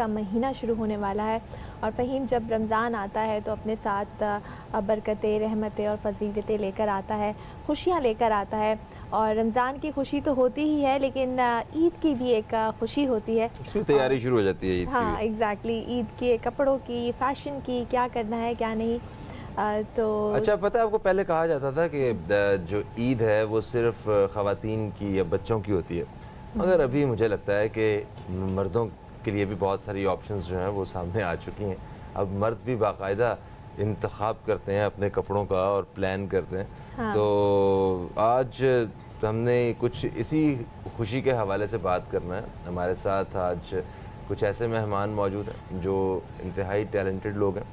का महीना शुरू होने वाला है और फ़हीम जब रमज़ान आता है तो अपने साथ बरकतें, रहमतें और फजीलतें लेकर आता है, खुशियाँ लेकर आता है। और रमज़ान की खुशी तो होती ही है, लेकिन ईद की भी एक खुशी होती है। उसकी तैयारी शुरू हो जाती है ईद की। हाँ, एग्जैक्टली, ईद के कपड़ों की, फ़ैशन की, क्या करना है क्या नहीं। तो अच्छा, पता है आपको पहले कहा जाता था कि जो ईद है वो सिर्फ ख़वातीन की या बच्चों की होती है, मगर अभी मुझे लगता है कि मर्दों के लिए भी बहुत सारी ऑप्शंस जो हैं वो सामने आ चुकी हैं। अब मर्द भी बाकायदा इंतखाब करते हैं अपने कपड़ों का और प्लान करते हैं। हाँ। तो आज हमने कुछ इसी खुशी के हवाले से बात करना है। हमारे साथ आज कुछ ऐसे मेहमान मौजूद हैं जो इंतहाई टैलेंटेड लोग हैं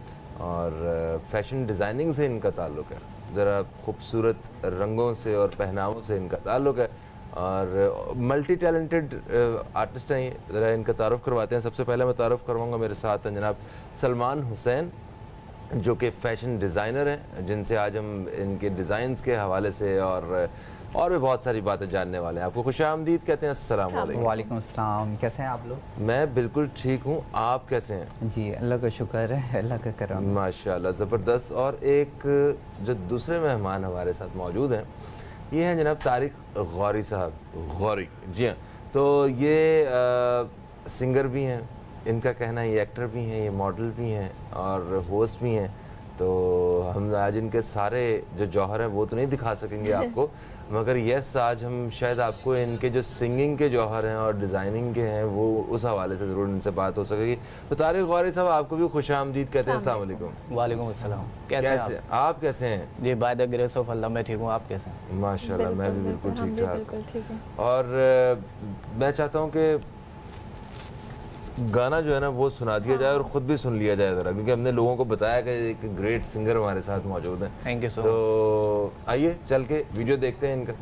और फैशन डिज़ाइनिंग से इनका ताल्लुक़ है, ज़रा खूबसूरत रंगों से और पहनावों से इनका ताल्लुक़ है और मल्टी टैलेंटेड आर्टिस्ट हैं। ज़रा इनका तारुफ़ करवाते हैं। सबसे पहले मैं तारुफ़ करवाऊँगा, मेरे साथ हैं जनाब सलमान हुसैन जो कि फ़ैशन डिज़ाइनर हैं, जिनसे आज हम इनके डिज़ाइंस के हवाले से और भी बहुत सारी बातें जानने वाले हैं। आपको खुशामदीद कहते हैं। अस्सलाम वालेकुम। वालेकुम अस्सलाम। कैसे हैं आप लोग? मैं बिल्कुल ठीक हूँ, आप कैसे हैं? जी, अल्लाह का शुक्र है, अल्लाह का करम। माशाल्लाह, ज़बरदस्त। और एक जो दूसरे मेहमान हमारे साथ मौजूद हैं, ये हैं जनाब तारिक गौरी साहब। गौरी, जी हाँ। तो ये सिंगर भी हैं, इनका कहना है ये एक्टर भी हैं, ये मॉडल भी हैं और होस्ट भी हैं। तो हम आज इनके सारे जो जौहर हैं वो तो नहीं दिखा सकेंगे आपको, मगर यस, आज हम शायद आपको इनके जो सिंगिंग के जौहर हैं और डिज़ाइनिंग के हैं वो उस हवाले से ज़रूर इनसे बात हो सकेगी। तो तारिक गौरी साहब, आपको भी खुशामदीद कहते हैं। अस्सलाम वालेकुम। वालेकुम अस्सलाम। कैसे आप कैसे हैं? जी, बाय द ग्रेस ऑफ अल्लाह मैं ठीक हूँ, आप कैसे हैं? माशाल्लाह, मैं भी बिल्कुल हम भी ठीक बिल्कुल ठीक है। ठाक। और मैं चाहता हूँ कि गाना जो है ना वो सुना दिया जाए और ख़ुद भी सुन लिया जाए ज़रा, क्योंकि हमने लोगों को बताया कि एक ग्रेट सिंगर हमारे साथ मौजूद हैं। थैंक यू सो तो आइए चल के वीडियो देखते हैं इनका।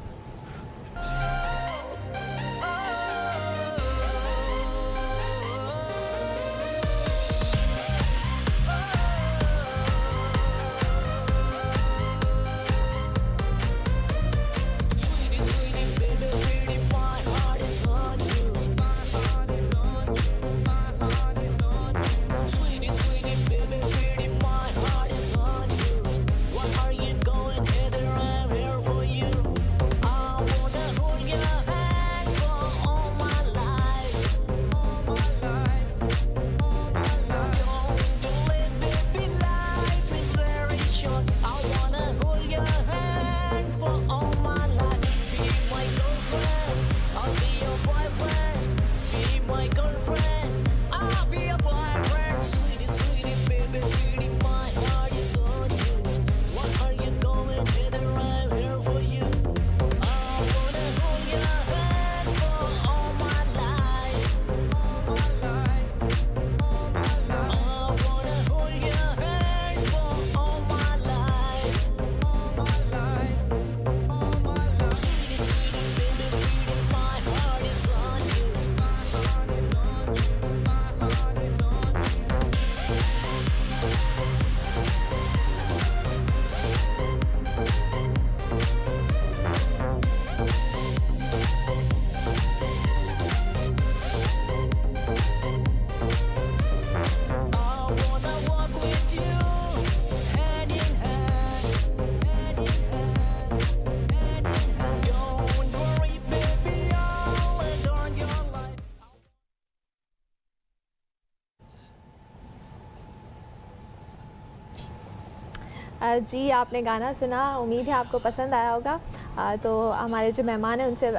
जी, आपने गाना सुना, उम्मीद है आपको पसंद आया होगा। तो हमारे जो मेहमान हैं उनसे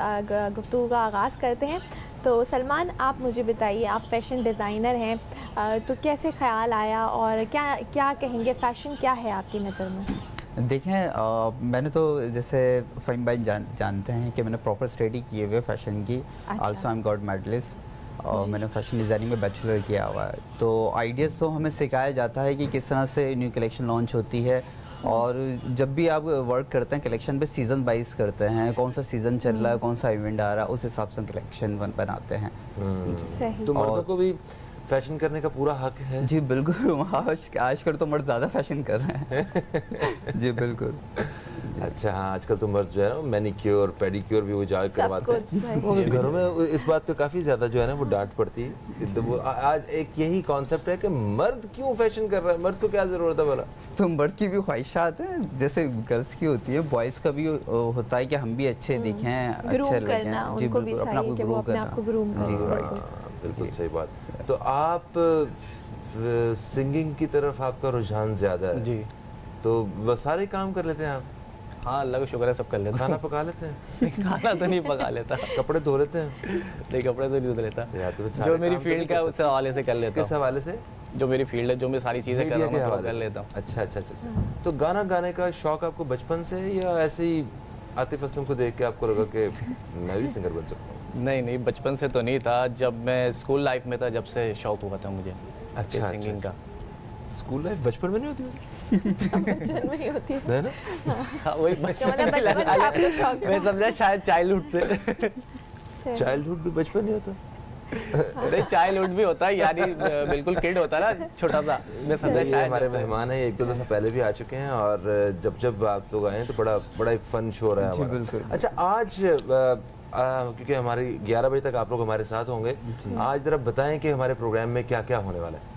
गुफ्तगू का आगाज़ करते हैं। तो सलमान, आप मुझे बताइए, आप फ़ैशन डिज़ाइनर हैं, तो कैसे ख़्याल आया और क्या क्या कहेंगे, फ़ैशन क्या है आपकी नज़र में? देखें, मैंने तो जैसे फ़हीम भाई जानते हैं कि मैंने प्रॉपर स्टडी किए हुए फ़ैशन की। Also I am gold medalist और मैंने फ़ैशन डिज़ाइनिंग में बैचलर किया हुआ है। तो आइडियाज़ तो हमें सिखाया जाता है कि किस तरह से न्यू कलेक्शन लॉन्च होती है और जब भी आप वर्क करते हैं कलेक्शन पे सीज़न वाइज करते हैं, कौन सा सीज़न चल रहा है, कौन सा इवेंट आ रहा है, उस हिसाब से हम कलेक्शन बनाते हैं। सही। तो मर्दों को भी फैशन करने का पूरा हक है? जी बिल्कुल, आजकल तो मर्द ज़्यादा फैशन कर रहे हैं। जी बिल्कुल। अच्छा हाँ, आजकल तो मर्द जो है ना मैनिक्योर पेडिक्योर भी वो जाकर करवाते हैं। वो भाई। घरों में इस बात पे काफ़ी ज़्यादा जो है ना वो डांट पड़ती है। तो वो आज एक यही कॉन्सेप्ट है कि मर्द क्यों फैशन कर रहा है, मर्द को क्या ज़रूरत है भला? तो मर्द की भी ख्वाहिशात हैं, जैसे गर्ल्स की होती है, बॉयज़ का भी होता है कि हम भी अच्छे दिखें, अच्छे ग्रूम करना लगें। जी उनको भी बिल्कुल, अपना चाहिए कि वो अपने आप को ग्रूम जी करें। right। बिल्कुल सही बात। तो आप सिंगिंग की तरफ आपका रुझान ज़्यादा है, जी तो वो सारे काम कर लेते हैं आप? हाँ, अल्लाह का शुक्र है, सब कर लेता खाना हूँ। पका लेते हैं? खाना तो नहीं पका लेता, कपड़े धो लेते हैं? नहीं कपड़े तो नहीं धो लेता। यार तो सारे जो मेरी काम तो नहीं फील्ड कर का सकते। उस हवाले से कर लेता किस हूँ। हवाले से? जो मेरी फील्ड है, जो मैं सारी चीज़ें कर मीडिया रहा के हूँ, मैं हवाले कर से? लेता हूँ। अच्छा अच्छा अच्छा। तो गाना गाने का शौक आपको बचपन से है या ऐसे ही आतिफ असलम को देख के आपको लगा कि मैं भी सिंगर बन सकता हूँ? नहीं नहीं, बचपन से तो नहीं था, जब मैं स्कूल लाइफ में था जब से शौक हुआ था मुझे अच्छा, सिंगिंग का। स्कूल लाइफ बचपन में नहीं होती बचपन में ही होती है ना? हाँ, वही तो मतलब बचपन से आपको शौक मैं समझा शायद चाइल्डहुड से। था। चाइल्डहुड भी बचपन नहीं होता? नहीं, चाइल्डहुड भी होता है, यानी बिल्कुल किड होता है ना, छोटा सा। मैं समझा ये शायद हमारे मेहमान हैं, एक दो दफ़ा पहले भी आ चुके हैं और जब आप लोग आए हैं तो बड़ा बड़ा एक फन शो रहा है जी, हमारा। बिल्कुल। अच्छा आज क्योंकि हमारी 11 बजे तक आप लोग हमारे साथ होंगे, आज ज़रा बताएं कि हमारे प्रोग्राम में क्या क्या होने वाला है।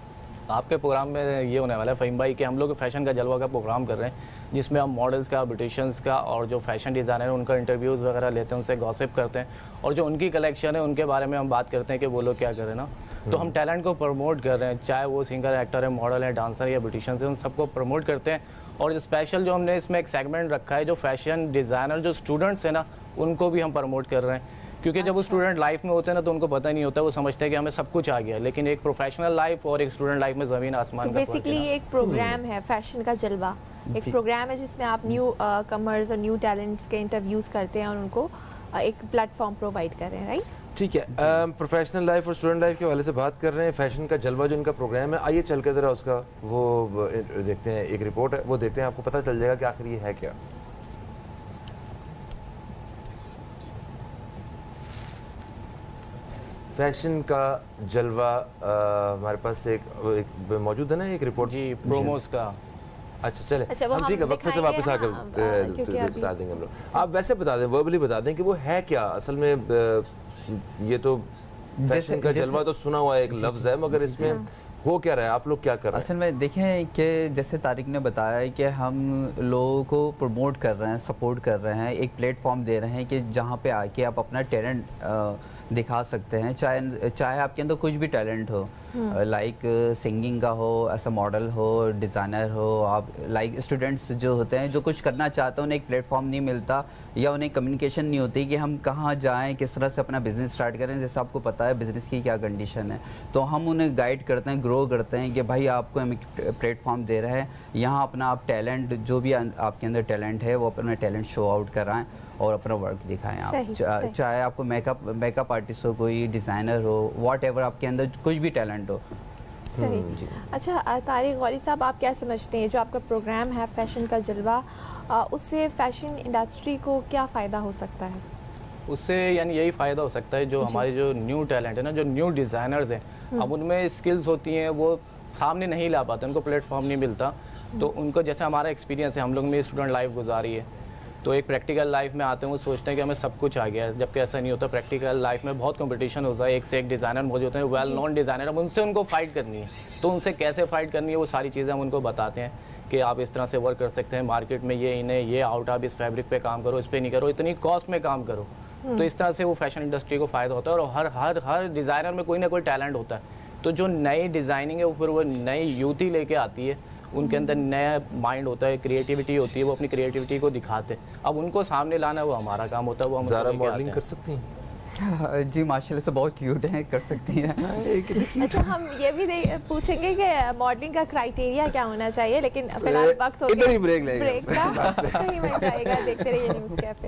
आपके प्रोग्राम में ये होने वाला है फ़हीम भाई कि हम लोग फैशन का जलवा का प्रोग्राम कर रहे हैं, जिसमें हम मॉडल्स का, ब्यूटिशियंस का और जो फैशन डिज़ाइनर है उनका इंटरव्यूज़ वगैरह लेते हैं, उनसे गॉसिप करते हैं और जो उनकी कलेक्शन है उनके बारे में हम बात करते हैं कि वो लोग क्या करें ना। तो हम टैलेंट को प्रमोट कर रहे हैं, चाहे वो सिंगर, एक्टर है, मॉडल है, डांसर या ब्यूटिशियंस है, उन सबको प्रमोट करते हैं। और स्पेशल जो हमने इसमें एक सेगमेंट रखा है, जो फैशन डिज़ाइनर जो स्टूडेंट्स हैं ना, उनको भी हम प्रमोट कर रहे हैं। क्योंकि जब वो स्टूडेंट लाइफ में होते हैं ना तो उनको पता नहीं होता, वो समझते हैं कि हमें सब कुछ आ गया, लेकिन एक प्रोफेशनल लाइफ और एक स्टूडेंट लाइफ में ज़मीन आसमान तो का फर्क है बेसिकली ना। ये एक प्रोग्राम है फैशन का जलवा, एक प्रोग्राम है जिसमें आप न्यू कमर्स और न्यू टैलेंट्स के इंटरव्यूज़ करते हैं और उनको एक प्लेटफॉर्म प्रोवाइड कर रहे हैं, राइट? ठीक है, प्रोफेशनल लाइफ और स्टूडेंट लाइफ के हवाले से बात कर रहे हैं। फैशन का जलवा जो इनका प्रोग्राम है, आइए चल के ज़रा उसका वो देखते हैं। एक रिपोर्ट है, वो देखते हैं, आपको पता चल जाएगा कि आखिर ये है क्या। फैशन का जलवा हमारे पास एक मौजूद है ना, एक रिपोर्ट जी, प्रोमोस का। अच्छा चले, अच्छा, वो हम ठीक है हम वक्त से दिखाएंगे, वापस आकर हाँ, क्योंकि अभी- बता देंगे हम लोग। आप वैसे बता दें, वर्बली बता दें कि वो है क्या असल में। ये तो फैशन का जलवा तो सुना हुआ एक लफ्ज़ है, मगर इसमें हो क्या रहा है, आप लोग क्या कर रहे हैं? असल में देखें कि जैसे तारिक ने बताया है कि हम लोगों को प्रमोट कर रहे हैं, सपोर्ट कर रहे हैं, एक प्लेटफॉर्म दे रहे हैं कि जहाँ पे आके आप अपना टैलेंट दिखा सकते हैं, चाहे आपके अंदर कुछ भी टैलेंट हो, लाइक सिंगिंग का हो, ऐसा मॉडल हो, डिज़ाइनर हो, आप लाइक स्टूडेंट्स जो होते हैं जो कुछ करना चाहते हैं, उन्हें एक प्लेटफॉर्म नहीं मिलता या उन्हें कम्युनिकेशन नहीं होती कि हम कहाँ जाएं, किस तरह से अपना बिज़नेस स्टार्ट करें। जैसे आपको पता है बिज़नेस की क्या कंडीशन है, तो हम उन्हें गाइड करते हैं, ग्रो करते हैं कि भाई आपको हम एक प्लेटफॉर्म दे रहे हैं, यहाँ अपना आप टैलेंट, जो भी आपके अंदर टैलेंट है वो अपना टैलेंट शो आउट कराएं और अपना वर्क दिखाएं आप। सही, सही। चाहे आपको मेकअप आर्टिस्ट हो, कोई डिज़ाइनर हो, वॉट एवर आपके अंदर कुछ भी टैलेंट हो। सही। अच्छा तारिक गौरी साहब, आप क्या समझते हैं जो आपका प्रोग्राम है फैशन का जलवा, उससे फैशन इंडस्ट्री को क्या फ़ायदा हो सकता है? उससे यानी यही फ़ायदा हो सकता है, जो हमारे जो न्यू टैलेंट है ना, जो न्यू डिज़ाइनर्स हैं, अब उनमें स्किल्स होती हैं, वो सामने नहीं ला पाते, उनको प्लेटफॉर्म नहीं मिलता। तो उनको, जैसे हमारा एक्सपीरियंस है, हम लोग में स्टूडेंट लाइफ गुजारी है, तो एक प्रैक्टिकल लाइफ में आते हैं, वो सोचते हैं कि हमें सब कुछ आ गया है, जबकि ऐसा नहीं होता। प्रैक्टिकल लाइफ में बहुत कंपटीशन होता है, एक से एक डिज़ाइनर मौजूद होते हैं, वेल नोन डिज़ाइनर। अब उनसे उनको फाइट करनी है, तो उनसे कैसे फाइट करनी है वो सारी चीज़ें हम उनको बताते हैं कि आप इस तरह से वर्क कर सकते हैं, मार्केट में ये इन्हें ये आउट, आप इस फैब्रिक पे काम करो, इस पे नहीं करो, इतनी कॉस्ट में काम करो। तो इस तरह से वो फैशन इंडस्ट्री को फ़ायदा होता है। और हर हर हर डिज़ाइनर में कोई ना कोई टैलेंट होता है, तो जो नई डिज़ाइनिंग है वो फिर वो नई यूथ लेके आती है, उनके अंदर नया माइंड होता है, क्रिएटिविटी होती है, वो अपनी क्रिएटिविटी को दिखाते हैं। अब उनको सामने लाना वो हमारा काम होता है, वो हम उनको ज़रा लेके आते मॉडलिंग हैं। कर सकती हैं? जी माशाल्लाह से बहुत क्यूट हैं, कर सकती हैं। अच्छा, हम ये भी पूछेंगे कि मॉडलिंग का क्राइटेरिया क्या होना चाहिए, लेकिन फिलहाल वक्त हो गया, इधर ही ब्रेक लेंगे। ब्रेक का कहीं मत जाएगा, देखते रहिए न्यूज़ कैफे।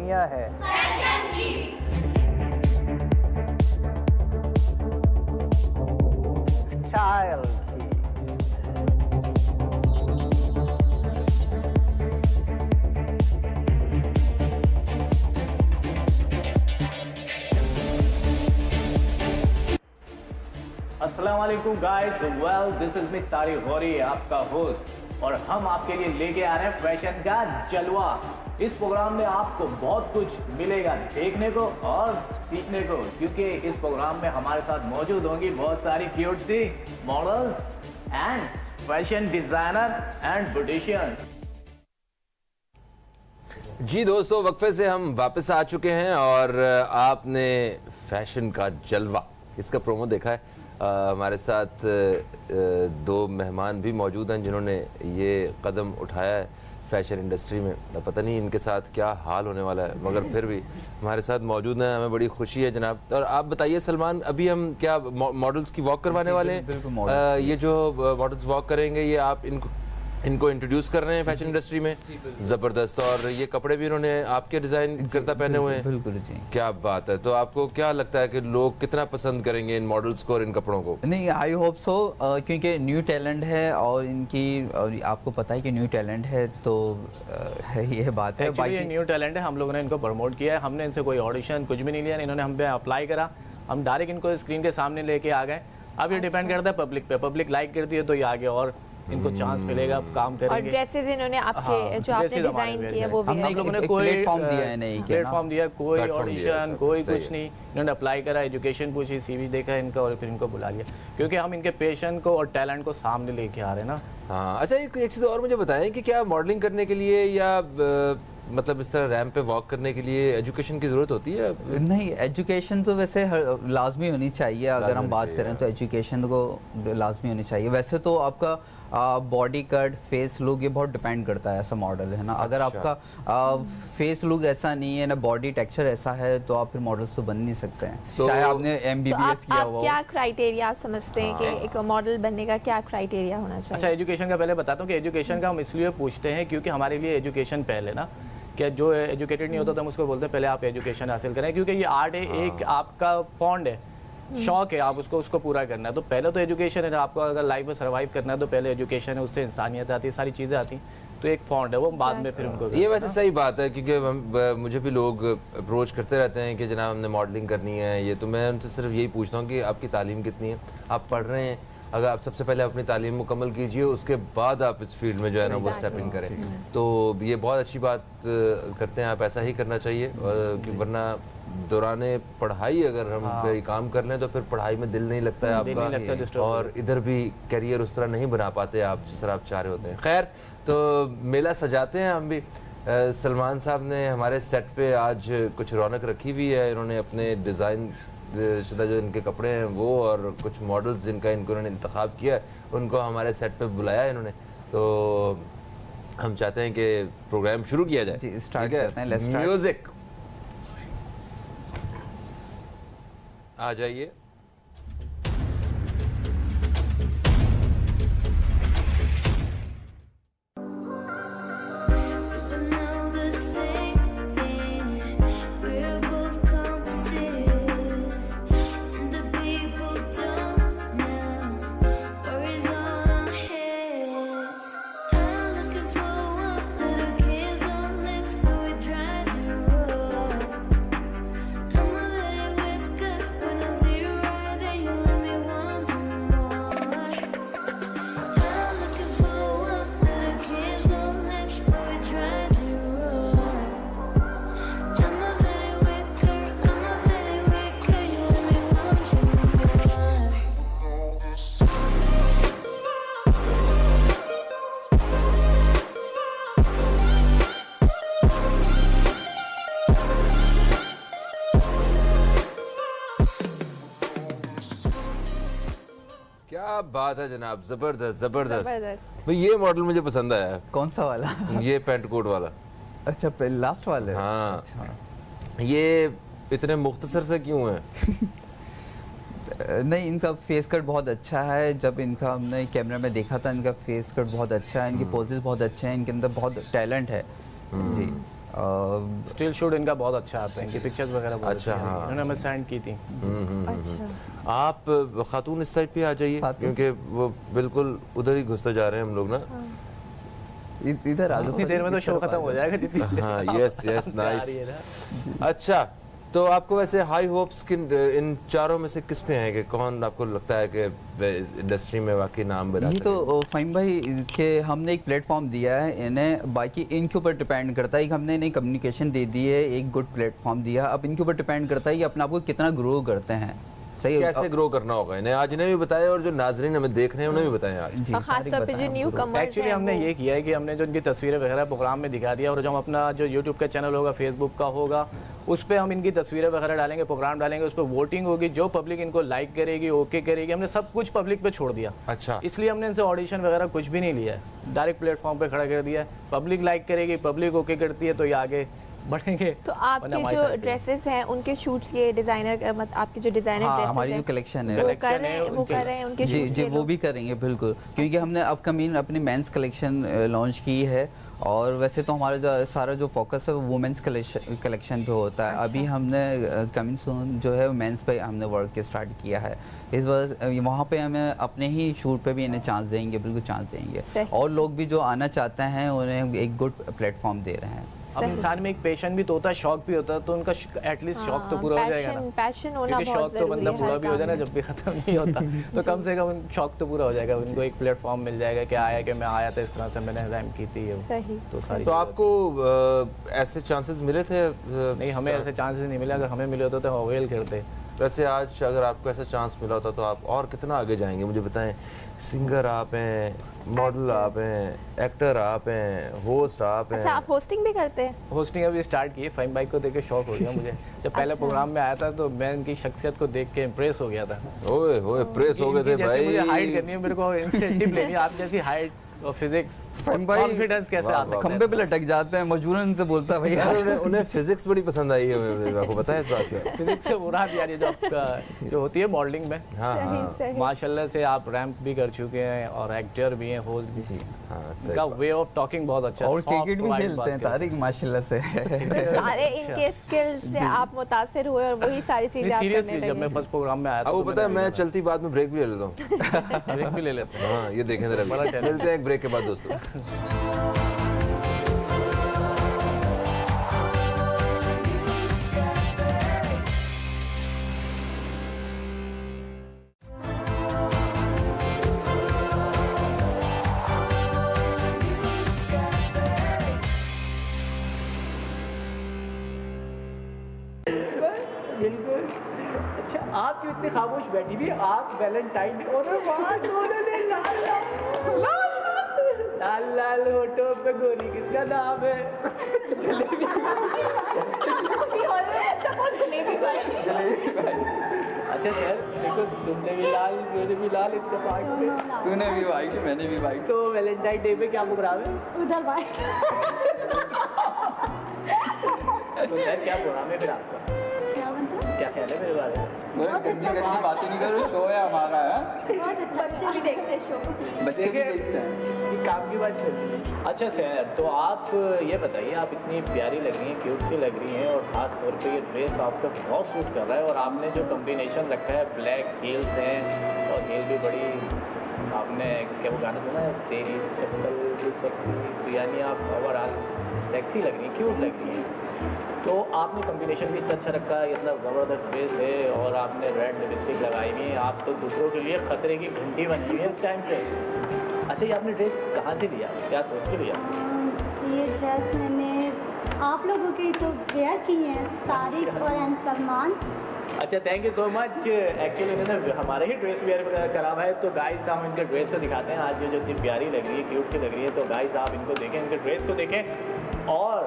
दुनिया है फैशन की। स्टाइल की। अस्सलाम वालेकुम guys, well this is me Tariq Gauri, आपका होस्ट, और हम आपके लिए लेके आ रहे हैं फैशन का जलवा। इस प्रोग्राम में आपको बहुत कुछ मिलेगा देखने को और सीखने को, क्योंकि इस प्रोग्राम में हमारे साथ मौजूद होंगी बहुत सारी क्यूट सी models and fashion designer and beautician. जी दोस्तों, वक्फे से हम वापस आ चुके हैं और आपने फैशन का जलवा इसका प्रोमो देखा है। हमारे साथ दो मेहमान भी मौजूद हैं जिन्होंने ये कदम उठाया है फैशन इंडस्ट्री में। पता नहीं इनके साथ क्या हाल होने वाला है, मगर फिर भी हमारे साथ मौजूद हैं, हमें बड़ी खुशी है जनाब। और आप बताइए सलमान, अभी हम क्या मॉडल्स की वॉक करवाने वाले हैं? ये जो मॉडल्स वॉक करेंगे ये आप इनको इंट्रोड्यूस कर रहे हैं फैशन इंडस्ट्री में। जबरदस्त। और ये कपड़े भी इन्होंने आपके डिजाइन करता पहने हुए हैं। बिल्कुल जी, क्या बात है। तो आपको क्या लगता है कि लोग कितना पसंद करेंगे इन मॉडल्स को और इन कपड़ों को? नहीं, आई होप सो, क्योंकि न्यू टैलेंट है और इनकी आपको पता है कि न्यू टैलेंट है, तो ये बात है। ये न्यू टैलेंट है, हम लोगों ने इनको प्रमोट किया है। हमने इनसे कोई ऑडिशन कुछ भी नहीं लिया, इन्होंने हम पे अप्लाई करा, हम डायरेक्ट इनको स्क्रीन के सामने लेके आ गए। अब ये डिपेंड करता है पब्लिक पे, पब्लिक लाइक करती है तो ये आगे और इनको चांस मिलेगा, काम करेंगे। और ड्रेसेस इन्होंने आपके जो आपने डिजाइन किए वो भी हम लोगों ने कोई प्लेटफॉर्म दिया है, नहीं प्लेटफॉर्म दिया, कोई ऑडिशन कोई कुछ नहीं। इन्होंने अप्लाई करा, एजुकेशन पूछी, सीवी देखा इनका और फिर इनको बुला लिया, क्योंकि हम इनके पैशन को और टैलेंट को सामने लेके आ रहे हैं ना। हाँ, अच्छा एक चीज़ और मुझे बताएं कि क्या मॉडलिंग करने के लिए या मतलब इस तरह रैंप पे वॉक करने के लिए एजुकेशन की ज़रूरत होती है? नहीं, एजुकेशन तो वैसे लाजमी होनी चाहिए। अगर हम बात करें तो एजुकेशन को लाजमी होनी चाहिए। वैसे तो आपका बॉडी कट, फेस लुक, ये बहुत डिपेंड करता है, ऐसा मॉडल है ना। अगर आपका फेस लुक ऐसा नहीं है ना, बॉडी टेक्सचर ऐसा है, तो आप फिर मॉडल्स तो बन नहीं सकते हैं, चाहे आपने MBBS किया हुआ हो। क्या क्राइटेरिया आप समझते हैं कि एक मॉडल बनने का क्या क्राइटेरिया होना चाहिए? अच्छा, एजुकेशन का पहले बताता हूँ कि एजुकेशन का हम इसलिए पूछते हैं क्योंकि हमारे लिए एजुकेशन पहले ना, क्या जो एजुकेटेड नहीं होता तो हम उसको बोलते हैं पहले आप एजुकेशन हासिल करें, क्योंकि ये आर्ट है, एक आपका फॉन्ड है, शौक है, आप उसको पूरा करना है। तो पहले तो एजुकेशन है, आपको अगर लाइफ में सर्वाइव करना है तो पहले एजुकेशन है, उससे इंसानियत आती है, सारी चीज़ें आती हैं, तो एक फॉन्ड है वो बाद में फिर उनको। ये वैसे सही बात है, क्योंकि मुझे भी लोग अप्रोच करते रहते हैं कि जनाब हमने मॉडलिंग करनी है ये, तो मैं उनसे सिर्फ यही पूछता हूँ कि आपकी तालीम कितनी है, आप पढ़ रहे हैं? अगर आप सबसे पहले अपनी तालीम मुकम्मल कीजिए, उसके बाद आप इस फील्ड में जो है ना वो स्टेप इन करें, तो ये बहुत अच्छी बात करते हैं आप, ऐसा ही करना चाहिए। वरना दौराने पढ़ाई अगर हम कोई काम कर लें तो फिर पढ़ाई में दिल नहीं लगता है आपका, और इधर भी करियर उस तरह नहीं बना पाते आप जिस तरह आप चाह रहे होते हैं। खैर, तो मेला सजाते हैं हम भी। सलमान साहब ने हमारे सेट पे आज कुछ रौनक रखी हुई है। इन्होंने अपने डिज़ाइन शुदा जो इनके कपड़े हैं वो और कुछ मॉडल्स जिनका इन्होंने इंतखाब किया है उनको हमारे सेट पे बुलाया है इन्होंने, तो हम चाहते हैं कि प्रोग्राम शुरू किया जाए। जी, स्टार्ट करते हैं। Let's start. म्यूजिक आ जाइए। क्या बात है जनाब, जबरदस्त जबरदस्त। भाई ये मॉडल मुझे पसंद आया है। कौन सा वाला? ये पैंट कोट वाला। अच्छा, लास्ट वाले? हाँ। अच्छा। ये इतने मुख्तसर से क्यों है? नहीं, इनका फेस कट बहुत अच्छा है। जब इनका हमने कैमरा में देखा था, इनका फेस कट बहुत अच्छा है, इनकी पोजेस बहुत अच्छे हैं, इनके अंदर बहुत टैलेंट है जी। स्टिल शूट इनका बहुत अच्छा आता है, इनकी पिक्चर्स वगैरह बहुत अच्छा, अच्छी हैं। हाँ। इन्होंने हमें सेंड की थी। अच्छा आप खातून इस साइड पे आ जाइए, क्योंकि वो बिल्कुल उधर ही घुसते जा रहे हैं हम लोग ना। इधर आ इतनी देर में तो शो खत्म हो जाएगा जितनी हाँ, यस यस, आ रही नाइस। है ना। अच्छा, तो आपको वैसे हाई होप्स किन इन चारों में से किस पे हैं कि कौन आपको लगता है कि इंडस्ट्री में वाकई नाम बना ये सके? तो फ़हीम भाई के हमने एक प्लेटफॉर्म दिया है इन्हें, बाकी इनके ऊपर डिपेंड करता है। एक हमने इन्हें कम्युनिकेशन दे दी है, एक गुड प्लेटफॉर्म दिया, अब इनके ऊपर डिपेंड करता है कि अपने आप को कितना ग्रो करते हैं। सही कैसे ग्रो करना होगा इन्हें, आज इन्हें भी बताएं और जो नाजरीन हमें देख रहे हैं उन्हें भी बताएं आज। जी, और खास तौर पे जो न्यू कमर्स एक्चुअली हमने ये किया है कि हमने जो इनकी तस्वीरें वगैरह प्रोग्राम में दिखा दिया, और जो हम अपना जो यूट्यूब का चैनल होगा, फेसबुक का होगा, उस पर हम इनकी तस्वीरें वगैरह डालेंगे, प्रोग्राम डालेंगे, उस पर वोटिंग होगी, जो पब्लिक इनको लाइक करेगी, ओके करेगी, हमने सब कुछ पब्लिक पे छोड़ दिया। अच्छा, इसलिए हमने इनसे ऑडिशन वगैरह कुछ भी नहीं लिया है, डायरेक्ट प्लेटफॉर्म पे खड़ा कर दिया है। पब्लिक लाइक करेगी, पब्लिक ओके करती है तो ये आगे बढ़ेंगे। तो आपके जो ड्रेसेस हैं उनके शूट्स ये डिजाइनर आपके जो डिजाइनर हाँ, ड्रेसेस हमारी हैं जो कलेक्शन है वो कर रहे हैं, वो कर रहे हैं उनके जी shoots जी ये वो लोग? भी करेंगे बिल्कुल, क्योंकि हमने अपकमिंग अपनी मेंस कलेक्शन लॉन्च की है। और वैसे तो हमारा जो सारा जो फोकस है वो वुमेंस कलेक्शन पे होता है। अभी हमने कमिंग सून जो है मेंस पे हमने वर्क स्टार्ट किया है। इस वजह वहाँ पे हमें अपने ही शूट पे भी इन्हें चांस देंगे, बिल्कुल चांस देंगे। और लोग भी जो आना चाहते हैं उन्हें एक गुड प्लेटफॉर्म दे रहे हैं। अब इंसान में एक पैशन भी तो होता है, शौक भी होता है, तो उनका एटलीस्ट शौक तो पूरा हो जाएगा ना। पैशन होना क्योंकि बहुत शौक तो जरूरी बंदा है पूरा हर भी हो जाए ना, काम में। जब भी खत्म नहीं होता तो कम से कम शौक तो पूरा हो जाएगा। उनको एक प्लेटफॉर्म मिल जाएगा कि आया कि मैं आया था, इस तरह से मैंने रैम की थी, सही। तो सारी तो आपको ऐसे चांसेस मिले थे? नहीं, हमें ऐसे चांसेस नहीं मिले। अगर हमें मिले होते तो हम अवेल करते। वैसे आज अगर आपको ऐसा चांस मिला होता तो आप और कितना आगे जाएंगे, मुझे बताएं। सिंगर आप हैं, मॉडल आप हैं, एक्टर आप हैं, होस्ट आप हैं। अच्छा, आप होस्टिंग भी करते हैं? होस्टिंग अभी स्टार्ट की है। फ़हीम भाई को देख के शौक हो गया मुझे। जब पहले प्रोग्राम में आया था तो मैं इनकी शख्सियत को देख के इम्प्रेस हो गया था। ओए होए, प्रेस हो गए थे इनकी जैसे भाई। मुझे हाइट करनी है, मेरे को इंसेंटिव लेनी है। आप जैसी हाइट और फिजिक्स कॉन्फिडेंस कैसे आ सकता है? खंबे पे लटक जाते हैं, मजबूरन उनसे बोलता है भैया। उन्हें फिजिक्स बड़ी पसंद आई है, आपको पता है इस बात का? फिजिक्स से बुरा भी यार, ये जो आपका जो होती है मॉडलिंग में, हाँ हाँ सही। माशाल्लाह से आप रैंप भी कर चुके हैं और एक्टर भी हैं, होस्ट भी। हाँ, सही इनका बात। वे ऑफ टॉकिंग बहुत अच्छा है। और soft क्रिकेट भी wide खेलते बात हैं करते तारिक माशाल्लाह से। तो सारे इनके स्किल्स से आप मुतासिर हुए और वही सारी चीजें आप सीरियसली करने जब मैं लगे। फर्स्ट प्रोग्राम में आया था अब वो तो पता है मैंने मैं चलती बात में ब्रेक भी ले लेता हूँ। ब्रेक भी ले लेते हैं। हाँ, ये देखें जरा, बड़ा talent। मिलते हैं एक ब्रेक के बाद दोस्तों। बिल्कुल। अच्छा, आप क्यों इतनी खामोश बैठी हुई? आप वैलेंटाइन डे, अरे वाह, दोनों ने लाल लाल लाल होठों पे गोरी, किसका नाम है? जलेबी। अच्छा सर, देखो तुमने भी लाल, मैंने भी लाल, इत्तेफाक से। तूने भी वाइट, मैंने भी वाइट। तो वैलेंटाइन डे पे क्या प्रोग्राम है? उधर वाइट। तो सर क्या प्रोग्राम है फिर आपका? क्या मतलब? क्या ख्याल है मेरे बारे में? गंदी गंदी बातें नहीं करो, शो है हमारा है। बहुत अच्छा, बच्चे भी देखते हैं शो। बच्चे भी देखते हैं। ये काम की बात चल रही है। अच्छा सर, तो आप ये बताइए, आप इतनी प्यारी लग रही हैं, क्यूट सी लग रही हैं, और ख़ास तौर पे ये ड्रेस आपका बहुत सूट कर रहा है, और आपने जो कॉम्बिनेशन रखा है, ब्लैक हील्स हैं और हील भी बड़ी, आपने क्या वो गाना सुना है, तेरी चप्पल भी सेक्सी, तो यानी आप ओवरऑल सेक्सी लग रही हैं, क्यूट लग रही हैं। तो आपने कॉम्बिनेशन भी इतना अच्छा रखा है, इतना ज़बरदस्त ड्रेस है, और आपने रेड लिपस्टिक लगाई हुई है, आप तो दूसरों के लिए ख़तरे की घंटी बन गई है इस टाइम पे। अच्छा, ये आपने ड्रेस कहाँ से लिया, क्या सोच के लिया? ये ड्रेस मैंने आप लोगों की तो वेयर की हैं, तारिक और एन सलमान। अच्छा, thank you so much. Actually इन्होंने हमारे ही ड्रेस वेयर करा हुआ है, तो गाइस हम इनके ड्रेस को दिखाते हैं। आज ये जो इतनी प्यारी लग रही है, क्यूट सी लग रही है, तो गाइस आप इनको देखें, इनके ड्रेस को देखें, और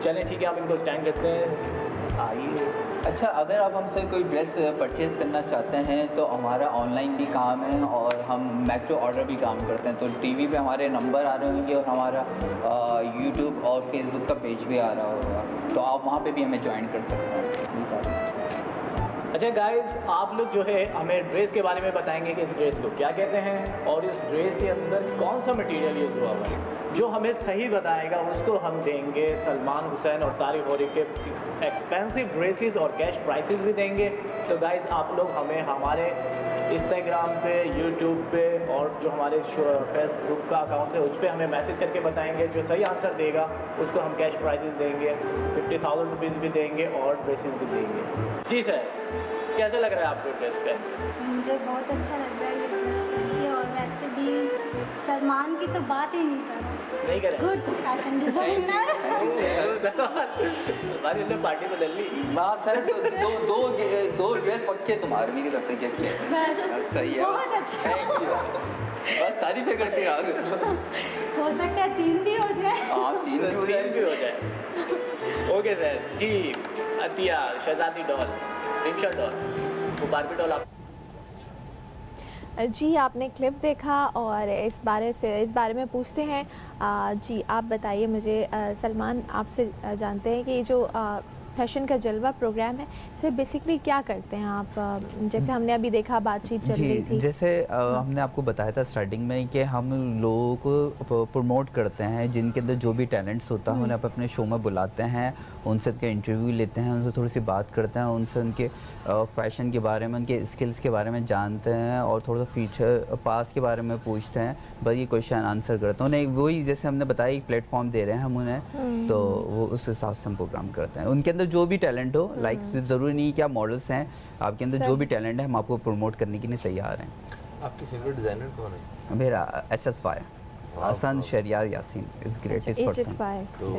चलें ठीक है, आप इनको स्टैंड करते हैं, आइए। अच्छा, अगर आप हमसे कोई ड्रेस परचेज़ करना चाहते हैं तो हमारा ऑनलाइन भी काम है और हम मैक टू ऑर्डर भी काम करते हैं। तो टीवी पे हमारे नंबर आ रहे होंगे और हमारा यूट्यूब और फेसबुक का पेज भी आ रहा होगा, तो आप वहाँ पे भी हमें ज्वाइन कर सकते हैं। अच्छा गाइस, आप लोग जो है हमें ड्रेस के बारे में बताएंगे कि इस ड्रेस को क्या कहते हैं और इस ड्रेस के अंदर कौन सा मटेरियल यूज़ हुआ हुआ है। जो हमें सही बताएगा उसको हम देंगे सलमान हुसैन और तारिक होरी के एक्सपेंसिव ड्रेसेस और कैश प्राइसेस भी देंगे। तो गाइस, आप लोग हमें हमारे इंस्टाग्राम पे, यूट्यूब पे और जो हमारे फेसबुक का अकाउंट है उस पर हमें मैसेज करके बताएंगे। जो सही आंसर देगा उसको हम कैश प्राइजेस देंगे, 50,000 रुपीज़ भी देंगे और ड्रेसेस भी देंगे। जी सर, कैसा लग रहा है आपको ड्रेस पे? मुझे बहुत अच्छा लग रहा है ये ड्रेस, और वैसे भी सलमान की तो बात ही नहीं करें। Good fashion designer. हमारी ने पार्टी बदल ली। बात सर, दो ड्रेस पक्के तुम्हारे आर्मी की तरफ से गिफ्ट किए। सही है, बहुत अच्छा। Thank you. बस तारीफें करते रहा। हो सकता है 3 भी हो जाए। हाँ, 3 भी हो जाए। ओके सर जी। अतिया, शहजादी डॉल, रिक्शा डॉल, वो बारबी डॉल आप जी आपने क्लिप देखा और इस बारे में पूछते हैं। जी आप बताइए मुझे, सलमान आपसे जानते हैं कि ये जो फैशन का जलवा प्रोग्राम है इसे बेसिकली क्या करते हैं आप? जैसे हमने अभी देखा बातचीत चल रही थी, जैसे हमने आपको बताया था स्टार्टिंग में कि हम लोगों को प्रमोट करते हैं, जिनके अंदर जो भी टैलेंट्स होता है उन्हें आप अपने शो में बुलाते हैं, उनसे उनके इंटरव्यू लेते हैं, उनसे थोड़ी सी बात करते हैं, उनसे उनके फैशन के बारे में, उनके स्किल्स के बारे में जानते हैं और थोड़ा सा फ्यूचर पास के बारे में पूछते हैं। बस ये क्वेश्चन आंसर करते हैं उन्हें, वही जैसे हमने बताया एक प्लेटफॉर्म दे रहे हैं हम उन्हें, तो वो उस हिसाब से हम प्रोग्राम करते हैं। उनके अंदर जो भी टैलेंट हो, लाइक सिर्फ ज़रूरी नहीं कि आप मॉडल्स हैं, आपके अंदर जो भी टैलेंट है हम आपको प्रमोट करने के लिए तैयार हैं। आपकी फेवरेट डिज़ाइनर कौन है? मेरा HSY Hasan Shahryar Yasin is greatest person. तो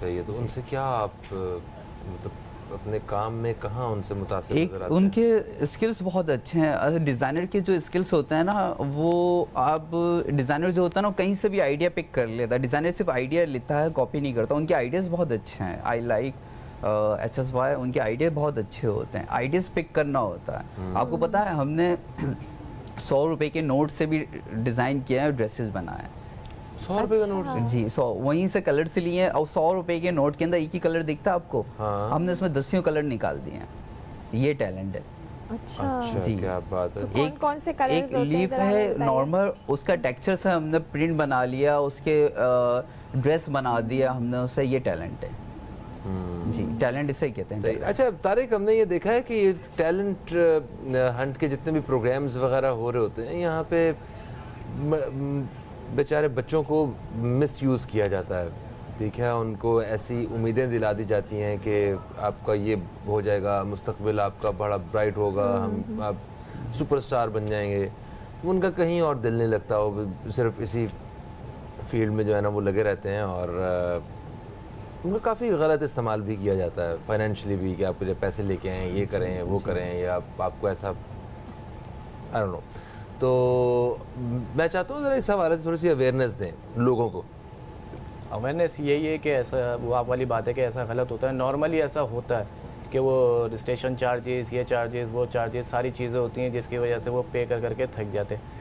सही है, तो उनसे क्या आप मतलब अपने काम में कहाँ उनसे मुतासिर नजर आते हैं? उनके स्किल्स बहुत अच्छे हैं। डिज़ाइनर के जो स्किल्स होते हैं ना, वो आप डिज़ाइनर जो होता है ना कहीं से भी आइडिया पिक कर लेता है। डिज़ाइनर सिर्फ आइडिया लेता है, कॉपी नहीं करता। उनके आइडियाज़ बहुत अच्छे हैं। आई लाइक HSY, उनके आइडिया बहुत अच्छे होते हैं। आइडियाज़ पिक करना होता है। आपको पता है हमने 100 रुपये के नोट से भी डिज़ाइन किया है, ड्रेसेस बनाए हैं। 100 रुपये का नोट? जी 100 वहीं से कलर से लिए हैं। और 100 रुपये के नोट के अंदर एक ही कलर दिखता है आपको, हाँ। हमने उसमें 10 कलर निकाल दिए हैं। ये टैलेंट है। अच्छा जी, क्या बात है। तो कौन से कलर? एक लीफ है नॉर्मल, उसका टेक्सचर से हमने प्रिंट बना लिया, उसके ड्रेस बना दिया हमने उससे। ये टैलेंट है जी, टैलेंट इसे कहते हैं। अच्छा तारिक, हमने ये देखा है कि ये टैलेंट हंट के जितने भी प्रोग्राम्स वगैरह हो रहे होते हैं, यहाँ पे बेचारे बच्चों को मिसयूज़ किया जाता है। देखा है, उनको ऐसी उम्मीदें दिला दी जाती हैं कि आपका ये हो जाएगा, मुस्तकबिल आपका बड़ा ब्राइट होगा, आप सुपरस्टार बन जाएंगे। उनका कहीं और दिल नहीं लगता, वो सिर्फ इसी फील्ड में जो है ना वो लगे रहते हैं। और उनका काफ़ी गलत इस्तेमाल भी किया जाता है, फाइनेंशियली भी, कि आपको जब पैसे लेके आएँ, ये करें वो करें, या आपको ऐसा आई डोंट नो। तो मैं चाहता हूँ ज़रा इस हवाले से थोड़ी सी अवेयरनेस दें लोगों को। अवेयरनेस यही है कि ऐसा, वो आप वाली बात है कि ऐसा गलत होता है। नॉर्मली ऐसा होता है कि वो रजिस्ट्रेशन चार्जेस, ये चार्जेस, वो चार्जेस, सारी चीज़ें होती हैं जिसकी वजह से वो पे कर करके थक जाते हैं।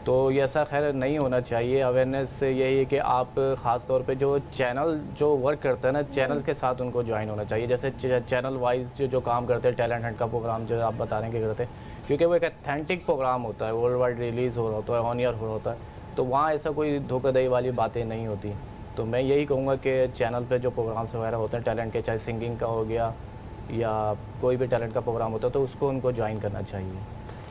तो ये ऐसा खैर नहीं होना चाहिए। अवेयरनेस यही है कि आप ख़ास तौर पे जो चैनल जो वर्क करता है ना, चैनल के साथ उनको ज्वाइन होना चाहिए। जैसे चैनल वाइज जो काम करते हैं, टैलेंट हंट का प्रोग्राम जो आप बता रहे हैं कि करते हैं, क्योंकि वो एक अथेंटिक प्रोग्राम होता है, वर्ल्ड वाइड रिलीज़ हो रहा होता है, ऑन ईयर हो रहा होता है, तो वहाँ ऐसा कोई धोखाधड़ी वाली बातें नहीं होती। तो मैं यही कहूँगा कि चैनल पे जो प्रोग्राम्स वगैरह होते हैं टैलेंट के, चाहे सिंगिंग का हो गया या कोई भी टैलेंट का प्रोग्राम होता है, तो उसको उनको ज्वाइन करना चाहिए।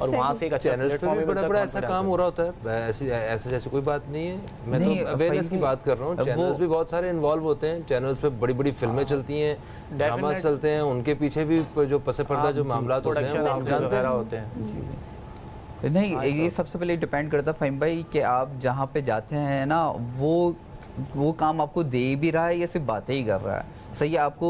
और वहाँ से एक अच्छा चैनल्स पे भी बड़ा ऐसा काम हो रहा होता है। ऐसे जैसे कोई बात नहीं है, मैं तो अवेयरनेस की बात कर रहा हूँ। चैनल्स भी बहुत सारे इन्वॉल्व होते हैं। चैनल्स पे बड़ी बड़ी फिल्में चलती हैं, ड्रामास चलते हैं, उनके पीछे भी जो पसे पर्दा जो मामला होते हैं वो हम जानते हैं। नहीं, ये सबसे पहले डिपेंड करता है फ़हीम भाई कि आप जहाँ पे जाते हैं ना, वो काम आपको दे भी रहा है या सिर्फ बातें ही कर रहा है। सही है, आपको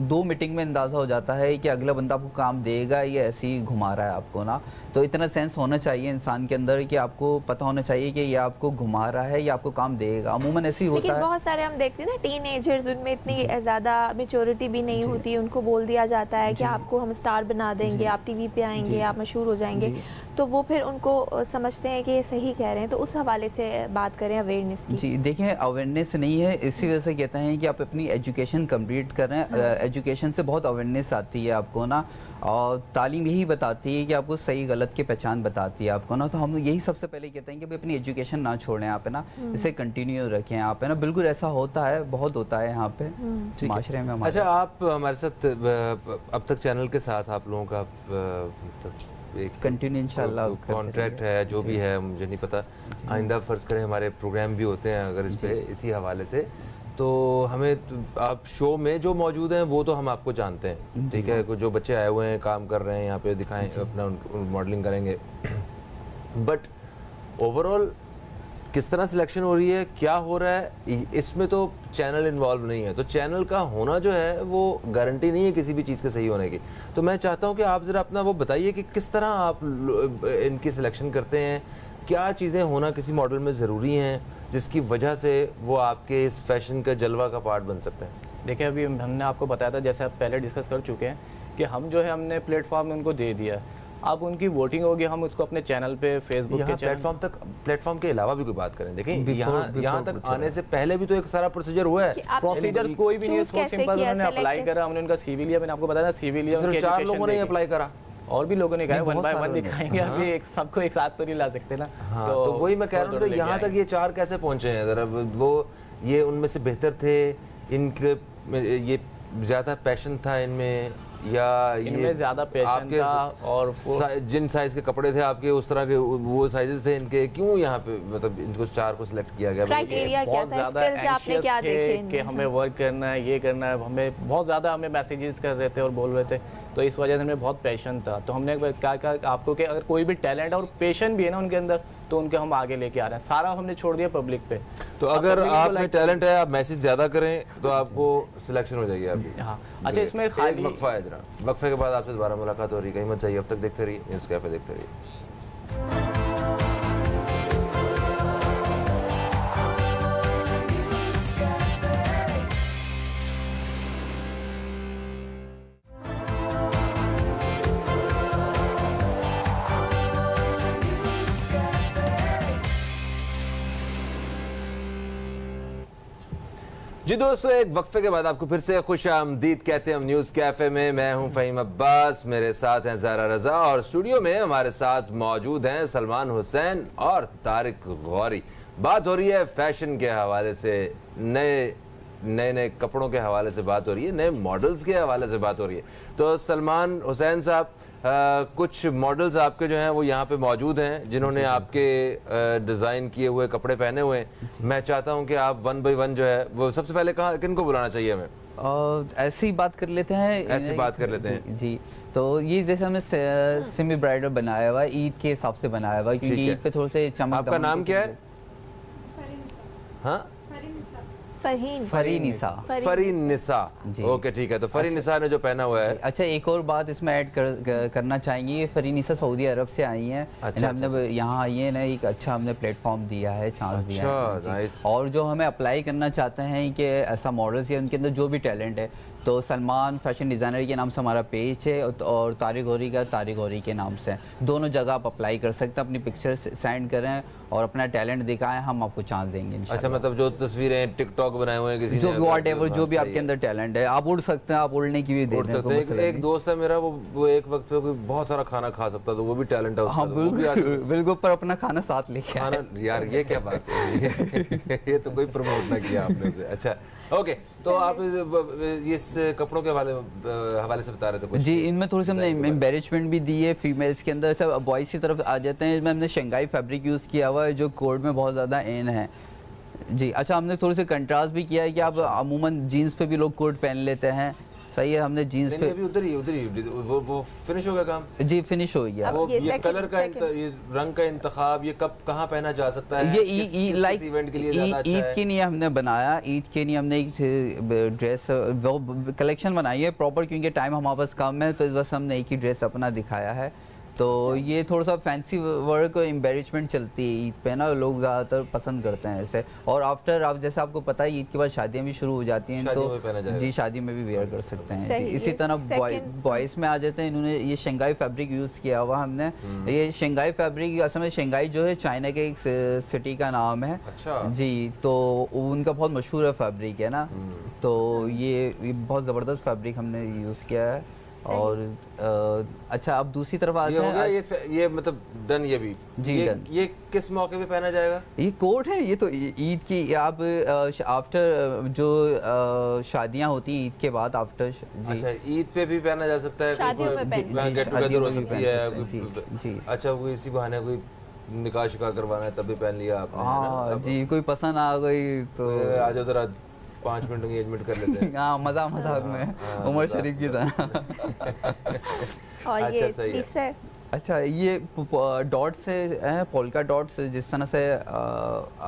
2 मीटिंग में अंदाज़ा हो जाता है कि अगला बंदा आपको काम देगा या ऐसे ही घुमा रहा है आपको ना। तो इतना सेंस होना चाहिए इंसान के अंदर कि आपको पता होना चाहिए कि ये आपको घुमा रहा है या आपको काम देगा। अमूमन ऐसे ही होता है। लेकिन बहुत सारे हम देखते हैं ना टीनेजर्स, उनमें इतनी ज़्यादा मेच्योरिटी भी नहीं होती, उनको बोल दिया जाता है कि आपको हम स्टार बना देंगे, आप टीवी पे आएंगे, आप मशहूर हो जाएंगे। तो वो फिर उनको समझते हैं कि ये सही कह रहे हैं, तो उस हवाले से बात करें अवेयरनेस की। जी देखिए, अवेयरनेस नहीं है, इसी वजह से कहते हैं कि आप अपनी एजुकेशन कंप्लीट कर रहे हैं। एजुकेशन से बहुत अवेयरनेस आती है आपको ना, और तालीम यही बताती है कि आपको सही गलत की पहचान बताती है आपको ना। तो हम यही सबसे पहले कहते हैं कि भाई अपनी एजुकेशन ना छोड़ें आप है ना, इसे कंटिन्यू रखें आप है ना। बिल्कुल ऐसा होता है, बहुत होता है यहाँ पे माशरे में हमारे। अच्छा, आप हमारे साथ अब तक चैनल के साथ आप लोगों का एक कंटिन्यू इंशाल्लाह कॉन्ट्रैक्ट है, जो भी है मुझे नहीं पता, आइंदा फ़र्ज़ करें हमारे प्रोग्राम भी होते हैं अगर इस पे इसी हवाले से, तो हमें आप शो में जो मौजूद हैं वो तो हम आपको जानते हैं, ठीक है, जो बच्चे आए हुए हैं काम कर रहे हैं यहाँ पे दिखाएं अपना मॉडलिंग करेंगे, बट ओवरऑल किस तरह सिलेक्शन हो रही है, क्या हो रहा है, इसमें तो चैनल इन्वॉल्व नहीं है, तो चैनल का होना जो है वो गारंटी नहीं है किसी भी चीज़ के सही होने की। तो मैं चाहता हूँ कि आप ज़रा अपना वो बताइए कि किस तरह आप इनकी सिलेक्शन करते हैं, क्या चीज़ें होना किसी मॉडल में ज़रूरी हैं जिसकी वजह से वो आपके इस फैशन का जलवा का पार्ट बन सकते हैं। देखिए, अभी हमने आपको बताया था, जैसे आप पहले डिस्कस कर चुके हैं कि हम जो है हमने प्लेटफॉर्म उनको दे दिया, अब उनकी वोटिंग होगी, हम उसको अपने चैनल पे फेसबुक के प्लेटफॉर्म के अलावा भी कोई बात करें, देखें यहाँ तक आने से पहले भी तो एक सारा प्रोसीजर हुआ है। प्रोसीजर कोई भी नहीं है, सो सिंपल, उन्होंने अप्लाई करा, हमने उनका सीवी लिया, मैंने आपको बताया था सीवी लिया, सिर्फ 4 लोगों ने अप्लाई करा और भी लोगों ने कहा, 1 बाय 1 दिखाएंगे, अभी एक सबको एक साथ तो नहीं ला सकते ना। तो वही मैं कह रहा हूँ, तो यहाँ तक ये 4 कैसे पहुँचे हैं जरा, वो ये उनमें से बेहतर थे, इनके ये ज़्यादा पैशन था इनमें, या इनमें ज़्यादा पैशन था, और जिन साइज के कपड़े थे आपके उस तरह के वो साइजेस थे इनके, क्यों यहाँ पे मतलब इनको 4 को सिलेक्ट किया गया? बहुत ज़्यादा एंशियस थे कि हमें वर्क करना है, ये करना है, हमें बहुत ज़्यादा हमें मैसेजेस कर रहे थे और बोल रहे थे, तो इस वजह से हमें बहुत पैशन था। तो हमने क्या कहा आपको कि अगर कोई भी टैलेंट और पैशन भी है ना उनके अंदर, तो उनके हम आगे लेके आ रहे हैं, सारा हमने छोड़ दिया पब्लिक पे। तो अगर आप में टैलेंट है, आप मैसेज ज़्यादा करें तो आपको सिलेक्शन हो जाएगी आपकी। हाँ, अच्छा, इसमें खाली वक्फा है, जरा वक्फे के बाद आपसे दोबारा मुलाकात हो रही है, कहीं मत जाइए, अब तक देखते रहिए न्यूज़ कैफे, देखते रहिए। जी दोस्तों, एक वक्फे के बाद आपको फिर से खुश आमदीद कहते हैं हम न्यूज़ कैफ़े में। मैं हूं फ़हीम अब्बास, मेरे साथ हैं ज़ारा रज़ा, और स्टूडियो में हमारे साथ मौजूद हैं सलमान हुसैन और तारिक गौरी। बात हो रही है फैशन के हवाले से, नए कपड़ों के हवाले से बात हो रही है, नए मॉडल्स के हवाले से बात हो रही है। तो सलमान हुसैन साहब, कुछ मॉडल्स आपके जो हैं वो यहाँ पे मौजूद हैं जिन्होंने आपके डिज़ाइन किए हुए कपड़े पहने हुए हैं। मैं चाहता हूँ कि आप 1 बाय 1 जो है वो सबसे पहले कहाँ किनको बुलाना चाहिए हमें? ऐसे ही बात कर लेते हैं, ऐसे बात कर लेते हैं जी। तो ये जैसे हमने सेमी ब्राइडल बनाया हुआ है, ईद के हिसाब से बनाया हुआ है, क्योंकि ईद पे थोड़े से चमक। आपका नाम क्या है? हाँ, फरीन निसा। ओके, ठीक है। तो फरीन निसा ने जो पहना हुआ है, अच्छा, एक और बात इसमें ऐड करना चाहेंगे, ये फरीन निसा सऊदी अरब से आई हैं। अच्छा, हमने यहाँ आई है ना, एक अच्छा हमने प्लेटफॉर्म दिया है, चांस दिया है। और जो हमें अप्लाई करना चाहते हैं कि ऐसा मॉडल्स या उनके अंदर जो भी टैलेंट है, तो सलमान फैशन डिज़ाइनर के नाम से हमारा पेज है, और तारिक गौरी का तारिक गौरी के नाम से, दोनों जगह आप अप्लाई कर सकते हैं। अपनी पिक्चर सेंड करें और अपना टैलेंट दिखाएं, हम आपको चांस देंगे। अच्छा, मतलब जो तस्वीरें टिकटॉक बनाए हुए हैं किसी जो व्हाटएवर जो भी आपके अंदर टैलेंट है, आप उड़ सकते हैं, आप उड़ने की भी दे सकते हैं। एक दोस्त है मेरा, वो एक वक्त पे बहुत सारा खाना खा सकता, तो वो भी टैलेंट है उसका। हाँ, बिल्कुल, पर अपना खाना साथ लेके खाना, यार ये क्या बात है ये तो कोई प्रमोट ना किया आपने उसे। अच्छा, ओके, तो आप इस कपड़ों के हवाले से बता रहे थे कुछ? जी, इनमें थोड़ी सी हमने एम्बेरिशमेंट भी दी है फीमेल्स के अंदर। सब बॉयज़ की तरफ आ जाते हैं, इसमें हमने शंघाई फैब्रिक यूज़ किया हुआ है, जो कोड में बहुत ज़्यादा इन है जी। अच्छा, हमने थोड़ी सी कंट्रास्ट भी किया है कि आप अमूमन जीन्स पे भी लोग कोट पहन लेते हैं, सही है। हमने जीन्स पे अभी उधर ही वो फिनिश हो गया काम? जी, फिनिश हो गया। वो ये कलर का ये रंग का इंतखाब, ये कब कहाँ पहना जा सकता है? ये लाइक इवेंट के लिए ज़्यादा अच्छा है? ईद के लिए हमने बनाया, ईद के लिए हमने एक ड्रेस वो कलेक्शन बनाई है प्रॉपर, क्योंकि टाइम हमारे पास कम है, तो इस वजह हमने एक ही ड्रेस अपना दिखाया है। तो ये थोड़ा सा फैंसी वर्क और एम्बेरिशमेंट चलती है ईद पे ना, लोग ज़्यादातर पसंद करते हैं ऐसे। और आफ्टर आप जैसे आपको पता है ईद के बाद शादियाँ भी शुरू हो जाती हैं, तो जी शादी में भी वेयर कर सकते हैं जी। इसी तरह बॉयज़ में आ जाते हैं, इन्होंने ये शंघाई फैब्रिक यूज़ किया हुआ हमने। ये शंघाई फैब्रिक असल में शंघाई जो है चाइना के एक सिटी का नाम है। अच्छा। जी, तो उनका बहुत मशहूर है फैब्रिक है ना, तो ये बहुत ज़बरदस्त फैब्रिक हमने यूज़ किया है। और अच्छा अब दूसरी तरफ आते हैं। ये मतलब डन, ये भी जी डन। ये किस मौके पे पहना जाएगा? ये कोट है, ये तो ईद की आप आफ्टर जो शादियां होती हैं ईद के बाद आफ्टर। अच्छा, ईद पे भी पहना जा सकता है, शादियों में गेट टुगेदर हो सकती है जी। अच्छा, कोई इसी बहाने कोई निकाह शिकाह करवाना है तब भी पहन लिया आपने। हाँ जी, कोई पसंद आ गई तो आ जाओ जरा 5 मिनट एंगेजमेंट कर लेते हैं। हाँ, मजाक में उमर शरीफ की तरह। और अच्छा, ये सही है। तीसरा है। अच्छा, ये डॉट से है, पोल्का डॉट्स, जिस तरह से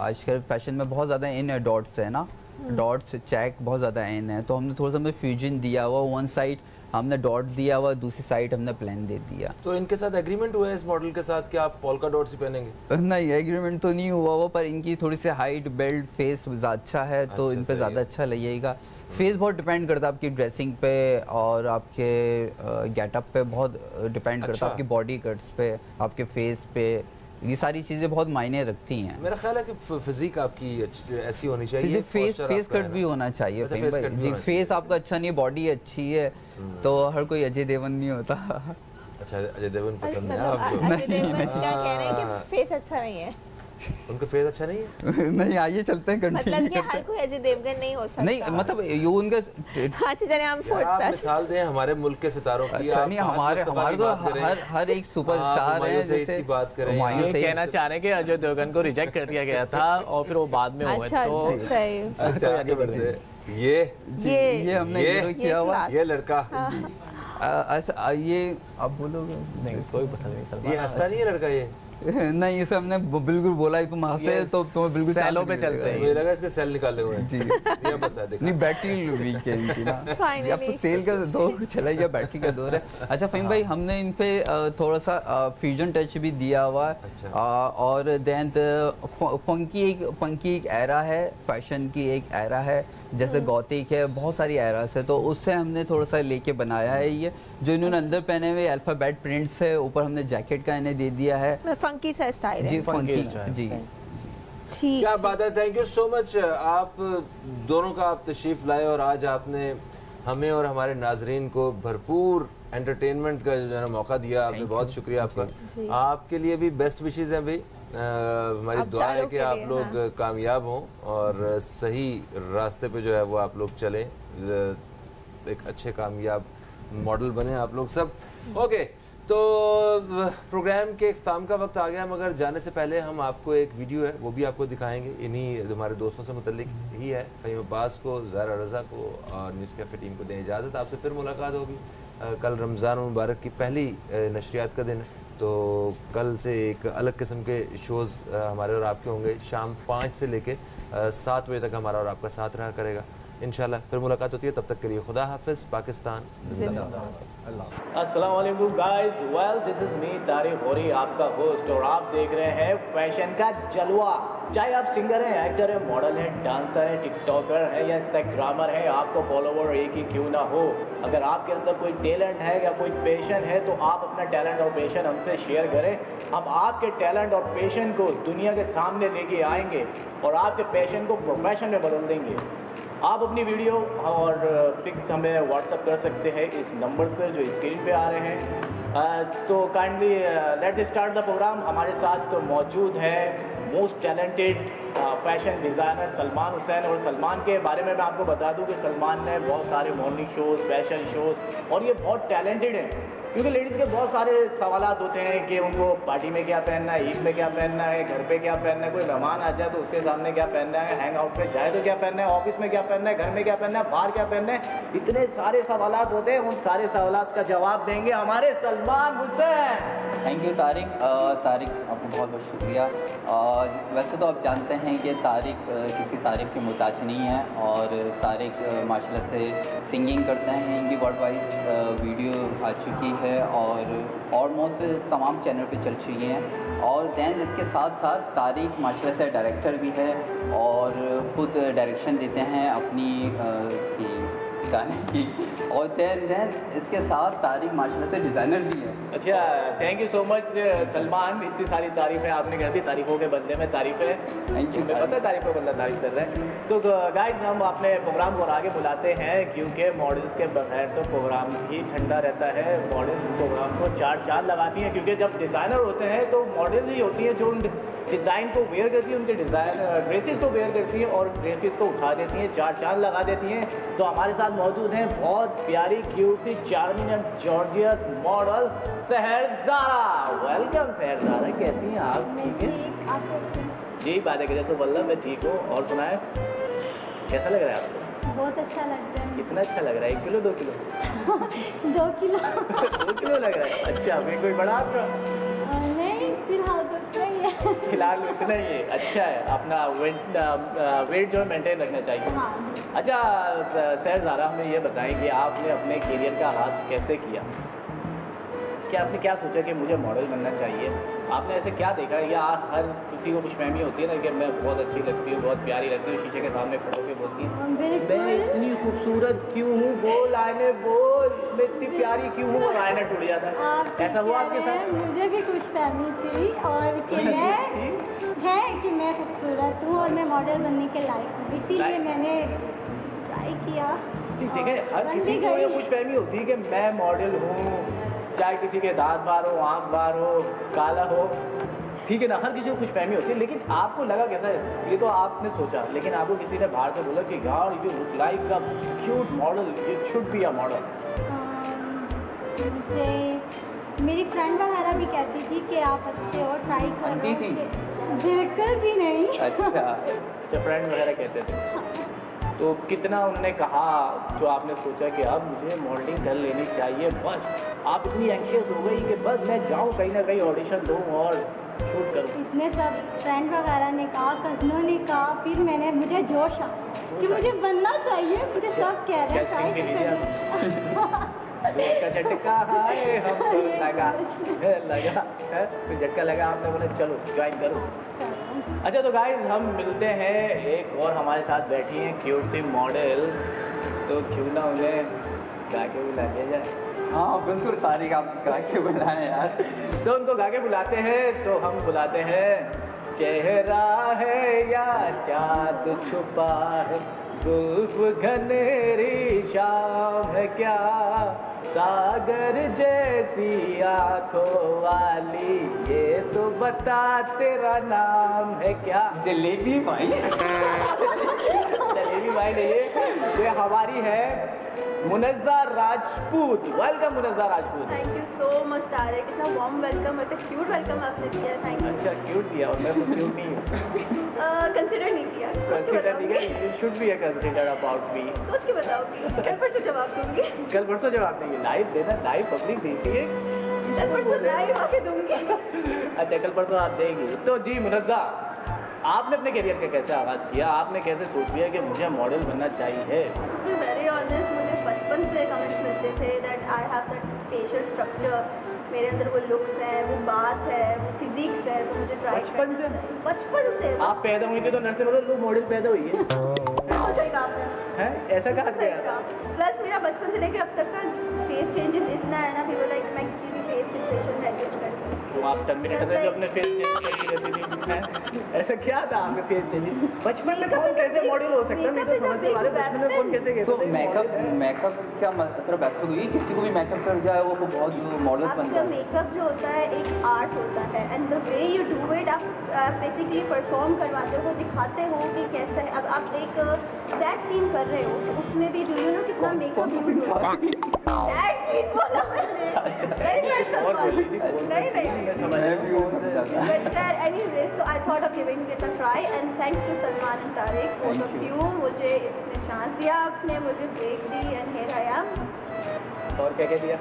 आजकल फैशन में बहुत ज़्यादा इन है डॉट्स है ना, डॉट्स चेक बहुत ज़्यादा इन है, तो हमने थोड़ा सा फ्यूजन दिया हुआ, वन साइड हमने डॉट दिया हुआ, दूसरी साइड हमने प्लेन दे दिया। तो इनके साथ एग्रीमेंट हुआ है इस मॉडल के साथ कि आप पोल्का डॉट्स ही पहनेंगे? नहीं, एग्रीमेंट तो नहीं हुआ हुआ, पर इनकी थोड़ी सी हाइट, बेल्ट, फेस अच्छा है, तो इन पे ज़्यादा अच्छा लगेगा। फेस बहुत डिपेंड करता है आपकी ड्रेसिंग पे और आपके गेटअप पे, बहुत डिपेंड करता है आपकी बॉडी कट्स पे, आपके फेस पे, ये सारी चीज़ें बहुत मायने रखती हैं। मेरा ख्याल है कि फिजिक आपकी ऐसी होनी चाहिए, फेस कट भी होना चाहिए जी। फेस आपका अच्छा नहीं है, बॉडी अच्छी है, तो हर कोई अजय देवगन नहीं होता। अच्छा, अजय देवगन पसंद है आपको? अजय देवगन क्या कह रहे हैं कि फेस अच्छा नहीं है? उनका फेस अच्छा नहीं है? नहीं, आइए चलते हैं, मतलब कि हर कोई अजय देवगन नहीं हो सकता। नहीं, मतलब ये उनका अच्छा, चलिए हम आप मिसाल दें हमारे मुल्क के सितारों की। अच्छा, नहीं, हमारे तो हर एक सुपरस्टार है, जैसे की बात करें, ये कहना चाह रहे हैं कि अजय देवगन को रिजेक्ट कर दिया गया था और फिर वो बाद में हुए। तो सही। अच्छा, आगे बढ़ते। ये हमने किया हुआ, ये लड़का। अच्छा, ये आप बोलोगे? नहीं, कोई पसंद नहीं। ये हंसता नहीं है लड़का ये? नहीं, इसे हमने बिल्कुल बोला ही तुम हंसे तो तुम्हें बिल्कुल सेलों पे चलते हैं। मुझे लगा इसके सेल निकाले हुए हैं। जी, ये बस है, देखा। नहीं, बैटरी वीक है इनकी ना। अब तो सेल का दौर चला गया, बैटरी का दौर है। अच्छा फ़हीम भाई, हमने इन पे थोड़ा सा फ्यूजन टच भी दिया हुआ है। और देन फंकी एक एरा है, फैशन की एक एरा है, जैसे गॉथिक है, बहुत सारी एरास है, तो उससे हमने थोड़ा सा लेके बनाया है। ये जो इन्होंने अंदर पहने हुए अल्फ़ाबेट प्रिंट्स है, ऊपर हमने जैकेट का इन्हें दे दिया है। फंकी सा स्टाइल है जी, फंकी जी। ठीक, क्या बात है, थैंक यू सो मच। आप दोनों का आप तशरीफ़ लाए और आज आपने हमें और हमारे नाजरीन को भरपूर एंटरटेनमेंट का जो है मौका दिया। आपने बहुत शुक्रिया आपका। आपके लिए भी बेस्ट विशेज़ हैं भाई। हमारी दुआ है कि आप लोग कामयाब हों और सही रास्ते पे जो है वो आप लोग चलें, एक अच्छे कामयाब मॉडल बने आप लोग सब। ओके, तो प्रोग्राम के इख्तिताम का वक्त आ गया, मगर जाने से पहले हम आपको एक वीडियो है वो भी आपको दिखाएंगे। इन्हीं हमारे दोस्तों से मुतल्लिक ही है। फ़हीम अब्बास को, ज़ारा रज़ा को और न्यूज़ कैफ़े टीम को दें इजाज़त। आपसे फिर मुलाकात होगी। कल रमज़ान मुबारक की पहली नशरियात का दिन है, तो कल से एक अलग किस्म के शोज़ हमारे और आपके होंगे। शाम 5 से लेके 7 बजे तक हमारा और आपका साथ रहा करेगा। इंशाल्लाह फिर मुलाकात होती है, तब तक के लिए खुदा हाफिज़। पाकिस्तान जिंदाबाद। अस्सलाम वालेकुम guys, well this is me Tariq Gauri, आपका होस्ट, और आप देख रहे हैं फैशन का जलवा। चाहे आप सिंगर हैं, एक्टर हैं, मॉडल हैं, डांसर हैं, टिकटॉकर हैं या इंस्टाग्रामर हैं, आपको फॉलोवर एक ही क्यों ना हो, अगर आपके अंदर कोई टैलेंट है या कोई पैशन है तो आप अपना टैलेंट और पैशन हमसे शेयर करें। हम आपके टैलेंट और पैशन को दुनिया के सामने लेके आएंगे और आपके पैशन को प्रोफेशन में बदल देंगे। आप अपनी वीडियो और पिक्स हमें व्हाट्सअप कर सकते हैं इस नंबर पर जो स्क्रीन पे आ रहे हैं। तो kindly let's start the program. हमारे साथ तो मौजूद है most talented fashion designer Salman Hussain. और सलमान के बारे में मैं आपको बता दूं कि सलमान ने बहुत सारे मॉर्निंग शोज़, फैशन शोज़, और ये बहुत टैलेंटेड हैं क्योंकि लेडीज़ के बहुत सारे सवालात होते हैं कि उनको पार्टी में क्या पहनना है, ईद में क्या पहनना है, घर पे क्या पहनना है, कोई मेहमान आ जाए तो उसके सामने क्या पहनना है, हैंग आउट पे जाए तो क्या पहनना है, ऑफिस में क्या पहनना है, घर में क्या पहनना है, बाहर क्या पहनना है, इतने सारे सवालात होते हैं। उन सारे सवालात का जवाब देंगे हमारे सलमान हुसैन। Thank you Tariq. आपको बहुत बहुत शुक्रिया। वैसे तो आप जानते हैं कि तारिक किसी तारीफ की मुहताज नहीं है, और तारिक माशाल्लाह से सिंगिंग करते हैं, इनकी वर्ल्ड वाइड वीडियो आ चुकी है और ऑलमोस्ट तमाम चैनल पे चल चुकी हैं। और दैन इसके साथ साथ तारिक माशाल्लाह से डायरेक्टर भी है और ख़ुद डायरेक्शन देते हैं अपनी उसकी गाने की। और दैन इसके साथ तारिक माशाल्लाह से डिज़ाइनर भी है। अच्छा, thank you so much Salman, इतनी सारी तारीफ़ें आपने कर दी। तारीफ़ों के बंदे में तारीफ़ें, थैंक यू। हमें पता है तारीफ़ पर बंदा तारीफ़ कर रहा है। तो गाइस हम अपने प्रोग्राम को और आगे बुलाते हैं, क्योंकि मॉडल्स के बगैर तो प्रोग्राम ही ठंडा रहता है। मॉडल्स प्रोग्राम को चार चांद लगाती हैं, क्योंकि जब डिज़ाइनर होते हैं तो मॉडल्स ही होती हैं जो उन डिज़ाइन को वेयर करती हैं, उनके डिज़ाइन ड्रेसेस को वेयर करती हैं और ड्रेसेस को उठा देती हैं, चार चांद लगा देती हैं। तो हमारे साथ मौजूद हैं बहुत प्यारी, क्यूट सी, charming and gorgeous model Sahar Zara. Welcome सहर ज़ारा, कैसी हैं आप? ठीक है जी, बातें करें तो वल्लभ मैं ठीक हूँ। और सुनाए, कैसा लग रहा है आपको? बहुत अच्छा लग रहा है। कितना अच्छा लग रहा है? 1 किलो 2 किलो? 2 किलो 2 किलो लग रहा है। अच्छा, मैं कोई बड़ा आपका? नहीं, फिलहाल तो इतना ही है। फिलहाल इतना ही है। अच्छा है, अपना वेट जो है मेंटेन रखना चाहिए। हाँ। अच्छा सहर ज़ारा, हमें ये बताएं कि आपने अपने करियर का आगाज़ कैसे किया? क्या आपने क्या सोचा कि मुझे मॉडल बनना चाहिए? आपने ऐसे क्या देखा? या हर किसी को कुछ फहमी होती है ना कि मैं बहुत अच्छी लगती हूँ, बहुत प्यारी लगती हूँ, शीशे के सामने खड़े होकर बोलती हूँ मैं इतनी खूबसूरत क्यों हूँ, बोल आईने बोल, मैं इतनी प्यारी क्यों हूँ, और आईना टूट जाता है। ऐसा हुआ आपके साथ? मुझे भी कुछ फहमी थी और कि मैं खूबसूरत हूँ और मैं मॉडल बनने के लायक हूँ, इसीलिए मैंने ट्राई किया। देखें, हर किसी को ये कुछ फहमी होती है कि मैं मॉडल हूँ, चाहे किसी के दांत बाहर हो, आँख बाहर हो, काला हो, ठीक है ना, हर किसी को कुछ फहमी होती है। लेकिन आपको लगा कैसा है? ये तो आपने सोचा, लेकिन आपको किसी ने बाहर से बोला कि यार you look like a cute model, you should be a model? मुझे मेरी फ्रेंड वगैरह भी कहती थी कि आप अच्छे हो, ट्राई करो। बिल्कुल भी नहीं। अच्छा, फ्रेंड वगैरह कहते थे। तो कितना उन्होंने कहा जो आपने सोचा कि अब मुझे मॉडलिंग कर लेनी चाहिए, बस आप इतनी एंशियस हो गई कि बस मैं जाऊँ कहीं ना कहीं ऑडिशन दूँ और शूट करूँ? इतने सब फ्रेंड वगैरह ने कहा, कज़नों ने कहा, फिर मुझे जोश आ कि मुझे बनना चाहिए। मुझे सब कह रहे हैं का झटका है हमको लगा फिर झटका लगा, आपने बोला चलो ज्वाइन करो। अच्छा, तो गाइस हम मिलते हैं, एक और हमारे साथ बैठी हैं क्यूट सी मॉडल, तो क्यों ना उन्हें गा के बुला दिया जाए। हाँ बिल्कुल तारिक, आप गा के बुलाएं यार। तो उनको गा के बुलाते हैं, तो हम बुलाते हैं चेहरा है या चाँद छुपा है, जुल्फ घनेरी शाम है क्या, सागर जैसी आंखों वाली, ये तो बता तेरा नाम है क्या? जलेबी भाई। जलेबी भाई नहीं, ये हमारी है Munazza Rajput. Welcome Munazza Rajput. Thank you so much Tariq, इतना वार्म वेलकम, इतना क्यूट वेलकम आपने दिया, थैंक यू। अच्छा, क्यूट दिया और मैं तो क्यूट नहीं हूँ। कंसिडर नहीं किया, सोच के बताऊंगी। You should be consider about me. सोच के बताऊंगी, कल परसों जवाब दूंगी। कल परसों जवाब देंगे? लाइव देना, लाइव पब्लिक देखती है। कल परसों लाइव आके दूंगी। अच्छा, कल परसों आप देंगी। तो जी मुनज़्ज़ा, आपने अपने करियर का कैसे आगाज़ किया? आपने कैसे सोच लिया कि मुझे मॉडल बनना चाहिए? टू बी वेरी ऑनेस्ट, मुझे बचपन से कमेंट्स मिलते थे that I have that facial structure, मेरे अंदर वो लुक्स है, वो बात है, वो फिजिक्स है, तो मुझे ट्राई बचपन से? बचपन से आप पैदा हुई थी तो नर्से मतलब लोग मॉडल पैदा हुई है? सही कहा आपने। हैं? ऐसा कहा गया? प्लस मेरा बचपन से लेकर अब तक का फेस चेंजेस इतना है ना, पीपल लाइक मैं किसी भी फेस सिचुएशन में एडजस्ट कर सकती हूँ। तो आप टर्मिनेटर से जो अपने फेस चेंज करती रहती थी, ऐसा क्या था आपके फेस चेंज? बचपन में कौन कैसे मॉडल हो सकता है? मैं तो समझ नहीं पा रहा, बचपन में कौन कैसे कहता तो मेकअप क्या मतलब ऐसा हुई किसी को भी मेकअप कर जाए वो बहुत मॉडल बन जाए? मेकअप जो होता है एक आर्ट होता है, and the way you do it, आप बेसिकली परफॉर्म करवाते हो, दिखाते हो कि कैसा है। अब आप एक सैड सीन कर रहे हो तो उसमें भी डू यू नो कितना मेकअप यूज होता है? सैड सीन बोला मैंने, anyways, तो I thought of giving it a try and thanks to Salman and Tariq, both of you, मुझे इसमें चांस दिया, आपने मुझे ब्रेक दी and here I am। और क्या दिया?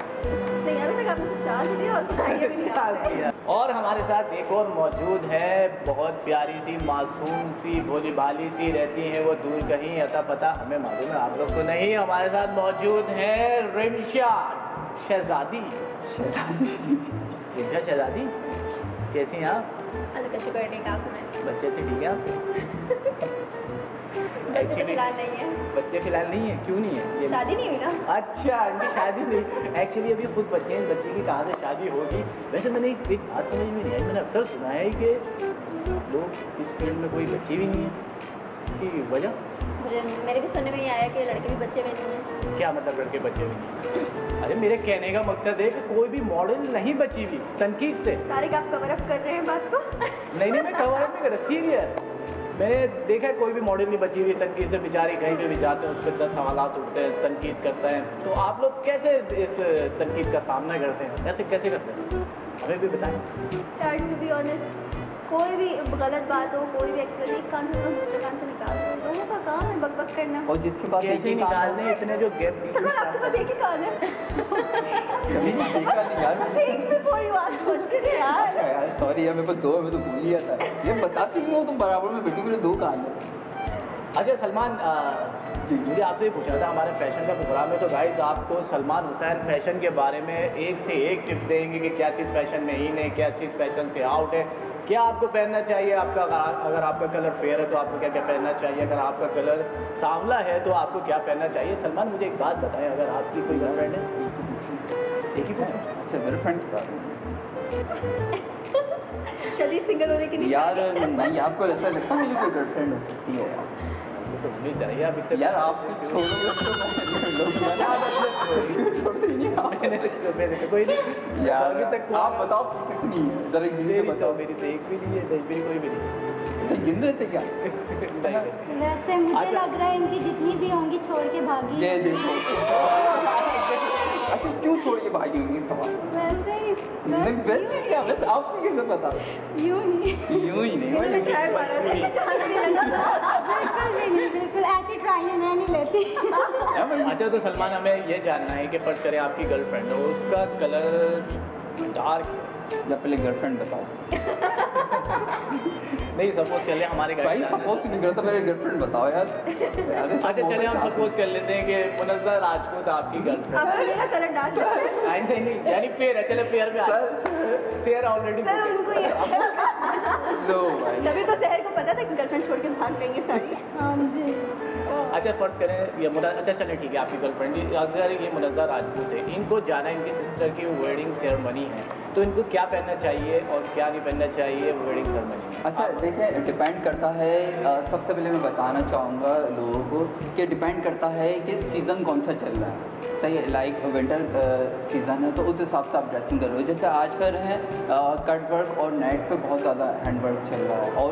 नहीं, अभी तक आपने सिर्फ चांस दिया और कुछ आइडिया भी नहीं आपसे। और हमारे साथ एक और मौजूद है, बहुत प्यारी सी, मासूम सी, भोली भाली सी, रहती हैं वो दूर कहीं, अता पता हमें मालूम है, आप लोग को नहीं। हमारे साथ मौजूद है रिमशा। शहजादी रिंशा शहजादी, कैसी हैं आप? अल्लाह का शुक्र है, आप सुनाएं। बच्चे अच्छे ठीक है आपके? बच्चे तो फिलहाल नहीं है। बच्चे फिलहाल नहीं है, क्यों नहीं है? ये शादी नहीं हुई ना। अच्छा, इनकी शादी नहीं, एक्चुअली अभी खुद बच्चे हैं, बच्चे की कहाँ से शादी होगी। वैसे मैंने एक बात समझ में नहीं आई, मैंने अक्सर सुना है कि लोग इस फील्ड में कोई बच्चे भी नहीं है, इसकी वजह? मुझे मेरे भी सुनने में ही आया कि लड़के भी बच्चे में नहीं है। क्या मतलब लड़के बचे भी नहीं? अरे मेरे कहने का मकसद है कि कोई भी मॉडल नहीं बची हुई तनकीद से। तारिक आप कवर अप कर रहे हैं बात को? नहीं मैं कवर अप नहीं कर रहा, सीरियस। मैंने देखा है कोई भी मॉडल नहीं बची हुई तनकीद से, बेचारी कहीं पे भी जाते हैं उस पर 10 सवालात उठते हैं, तनकीद करते हैं। तो आप लोग कैसे इस तनकीद का सामना करते हैं, ऐसे कैसे करते हैं, हमें भी बताएं। यार टू बी ऑनेस्ट, कोई भी गलत बात हो, कोई भी एक्सप्रेस एक कान से दूसरे कान से निकाल दो, लोगों का काम है बक बक करना। और जिसके पास कैसे ही निकालने इतने जो गैप सलमान आपके पास एक ही कान है। देखा नहीं यार, एक भी पूरी बात सोच रही यार। यार सॉरी यार, मेरे पास 2 है, मैं तो भूल गया था। ये बताती नहीं हो तुम बराबर में बेटी, मेरे 2 कान है। अच्छा सलमान जी, मुझे आपसे ये पूछना था, हमारे फैशन का प्रोग्राम है तो गाइस आपको सलमान हुसैन फैशन के बारे में एक से एक टिप देंगे कि क्या चीज़ फैशन में इन है, क्या चीज़ फैशन से आउट है, क्या आपको पहनना चाहिए। आपका अगर आपका कलर फेयर है तो आपको क्या क्या पहनना चाहिए, अगर आपका कलर सांवला है तो आपको क्या पहनना चाहिए। सलमान मुझे एक बात बताएं, अगर आपकी कोई गर्लफ्रेंड है? एक ही पूछो। अच्छा गर्लफ्रेंड शदीद सिंगल होने के यार नहीं, आपको ऐसा लगता है मुझे कोई गर्लफ्रेंड हो सकती है यार? कुछ नहीं चाहिए आप इतने यार आप छोड़ते ही नहीं आप। मैंने तो कोई नहीं यार अभी तक तो आप बताओ कितनी है, जरा गिन के बताओ। मेरी तो एक भी नहीं है, मेरी कोई भी नहीं। तो गिन रहे थे क्या? वैसे मुझे अच्छा। लग रहा है इनकी जितनी भी होंगी छोड़ के भागी। ये देखो। अच्छा क्यों छोड़ के भागी होगी सवाल? वैसे ही नहीं वैसे क्या, वैसे आपको कैसे पता? यूं ही। यूं ही नहीं मैंने ट्राई मारा था, पहचान नहीं लगा। बिल्कुल भी नहीं, बिल्कुल ऐसी ट्राई मैं नहीं लेती। अच्छा तो सलमान हमें ये जानना है कि फर्ज करें आपकी गर्लफ्रेंड हो, उसका कलर डार्क है या पहले गर्लफ्रेंड बताओ। नहीं सपोज कर ले हमारे घर भाई सपोज नहीं करता, मेरे गर्लफ्रेंड बताओ यार। अच्छा चलिए हम सपोज कर लेते हैं कि मुनज़्ज़ा राजपूत आपकी गर्लफ्रेंड। अब मेरा कलर डार्क है। नहीं यानी फेयर है, चले फेयर में आ फेयर ऑलरेडी। सर उनको ये लो भाई, तभी तो शहर को पता था कि गर्लफ्रेंड छोड़ के भाग देंगे सारी। हाँ जी। अच्छा फर्ज करें ये अच्छा चलें ठीक है, आपकी गर्लफ्रेंड अगर ये मुनज़्ज़ा राजपूत है, इनको जाना इनकी सिस्टर की वेडिंग सेरेमनी है, तो इनको क्या पहनना चाहिए और क्या नहीं पहनना चाहिए वेडिंग सेरेमनी में? अच्छा देखिए डिपेंड करता है, सबसे पहले मैं बताना चाहूँगा लोगों को कि डिपेंड करता है कि सीज़न कौन सा चल रहा है। सही है, लाइक विंटर सीज़न है तो उस हिसाब से आप ड्रेसिंग कर रहे हो। जैसे आजकल है कट वर्क और नेट पे बहुत ज़्यादा हैंड वर्क चल रहा है, और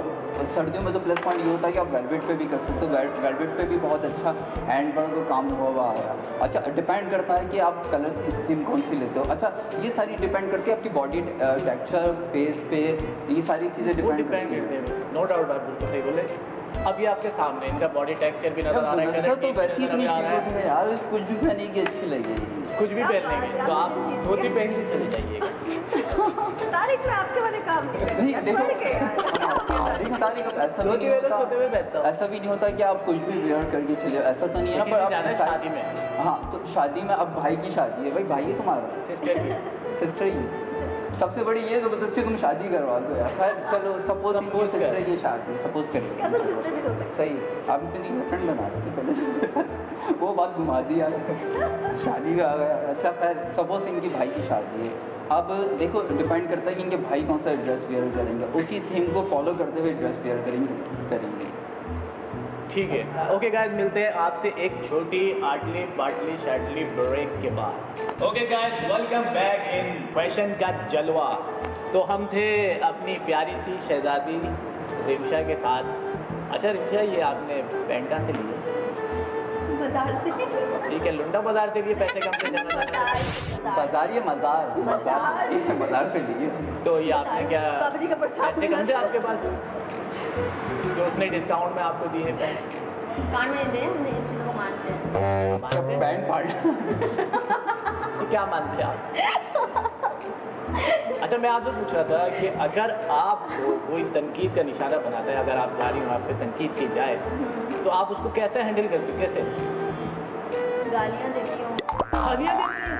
सर्दियों में तो प्लस पॉइंट ये होता है कि आप वेलवेट पे भी कर सकते हो। वेलवेट पे भी बहुत अच्छा हैंड वर्क काम हुआ आ रहा है। अच्छा डिपेंड करता है कि आप कलर की थीम कौन सी लेते हो। अच्छा ये सारी डिपेंड करती है आपकी बॉडी टेक्सचर, फेस पे, ये सारी चीज़ें डिपेंड करती है। नो डाउट आप बिल्कुल सही बोले। अब ये आपके सामने इनका बॉडी टेक्सचर भी नजर आ रहा है, तो वैसी इतनी क्यूट है यार, कुछ भी पहनने की अच्छी लगेगी। कुछ भी पहन लेंगे तो आप धोती पहन के चले जाइएगा। तारिक में आपके वाले काम नहीं देखो देखो तारिक ऐसा भी नहीं होता, ऐसा भी नहीं होता कि आप कुछ भी वेयर करके चले, ऐसा तो नहीं है ना। पर आप शादी में, हाँ तो शादी में अब भाई की शादी है, भाई भाई है तुम्हारा, सिस्टर ही सबसे बड़ी ये ज़बरदस्ती तुम शादी करवा दो यार। खैर चलो सपोज सिस्टर की शादी सपोज करिए, सिस्टर भी हो सकता सही आप इतनी गर्लफ्रेंड बना रहे पहले वो बात घुमा दी यार, शादी में आ गया। अच्छा खैर सपोज इनकी भाई की शादी है, अब देखो डिपेंड करता है कि इनके भाई कौन सा ड्रेस वेयर करेंगे, उसी थीम को फॉलो करते हुए ड्रेस वेयर करेंगे। ठीक है ओके गाइस, मिलते हैं आपसे एक छोटी आटली पाटली शाटली ब्रेक के बाद। Okay guys welcome back in fashion का जलवा। तो हम थे अपनी प्यारी सी शहजादी रिमशा के साथ। अच्छा रिमशा ये आपने पैंट कहाँ से लिए? बाजार से। ठीक है, लुंडा बाजार से लिए, पैसे कम से ज़्यादा बाजार ये मज़ार से लिए। तो ये आपने क्या बाबा जी का प्रसाद पैसे कम थे आपके पास जो उसने डिस्काउंट में आपको दिए पैंट? डिस्काउंट में दे, हम इन चीज़ों को मानते हैं। पैंट फाड़ तो क्या मानते हैं आप? अच्छा मैं आपसे पूछ रहा था कि अगर आपको कोई तनकीद का निशाना बनाता है, अगर आप जा रही हो आप पे तनकीद की जाए तो आप उसको कैसे हैंडल करते हो? कैसे गालियाँ देती हूँ। गालियाँ देती हैं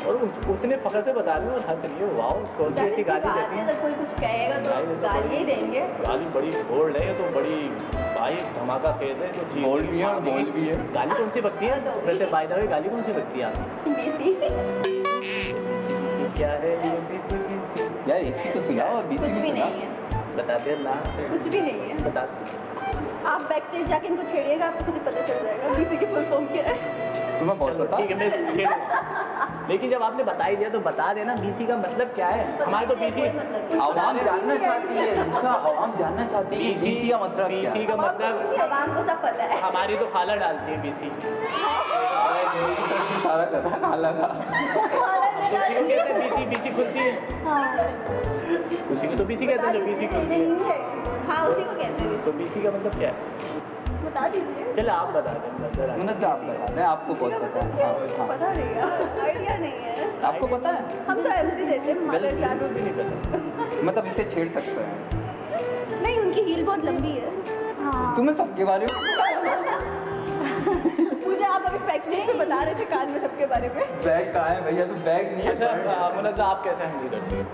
और उतने फखर से बता रही हूँ और हंस रही हो। वाओ, कौन सी ऐसी गाली देती है? जब कोई कुछ कहेगा तो गाली ही देंगे। गाली बड़ी बोल्ड है, तो बड़ी भाई धमाका खेल है, तो चीज बोल्ड भी है और बोल्ड भी है। गाली कौन सी बकती है? वैसे बाय द वे गाली कौन सी बकती है आपको? बीसी। क्या है ये बीसी? यार इसी तो सुनाओ, बीसी कुछ भी नहीं है, बता दे ना। कुछ भी नहीं है। बता। आप बैक स्टेज जाके इनको छेड़िएगा, आपको खुद ही पता चल जाएगा बीसी की फुल फॉर्म क्या है। तुम्हें बहुत चलो पता? ठीक है, मैं छेड़ूंगा। लेकिन जब आपने बता ही दिया तो बता देना बीसी का मतलब क्या है। हमारे तो बीसी आवाम जानना चाहती है, इसका आवाम जानना चाहती है कि बीसी का मतलब क्या बीसी है? का मतलब आवाम को सब पता है। हमारी तो खाला डालती है बीसी। सारा करता है खाला का। उसी को कहते हैं बीसी, बीसी खुलती है। उसी को तो बीसी कहते हैं जो बीसी खुलती है। हाँ, उसी को कहते हैं। तो बीसी का मतलब क्या है? बता दीजिए। चलो आप बता दें। मतलब आप बता दें, आपको बहुत पता है। हाँ, पता नहीं है, आइडिया नहीं है। आपको पता है? हम तो एमसी देते हैं, मदर बिल्कुल। जान भी नहीं पता। मतलब इसे छेड़ सकते हैं। नहीं, उनकी हील बहुत लंबी है। हाँ। तुम्हें सबके बारे में मुझे आप अभी बैक स्टेज पे बता रहे थे कान में सबके बारे में। बैग कहाँ है भैया? तो बैग नहीं है। अच्छा मतलब आप कैसे हैंडल करती हैं?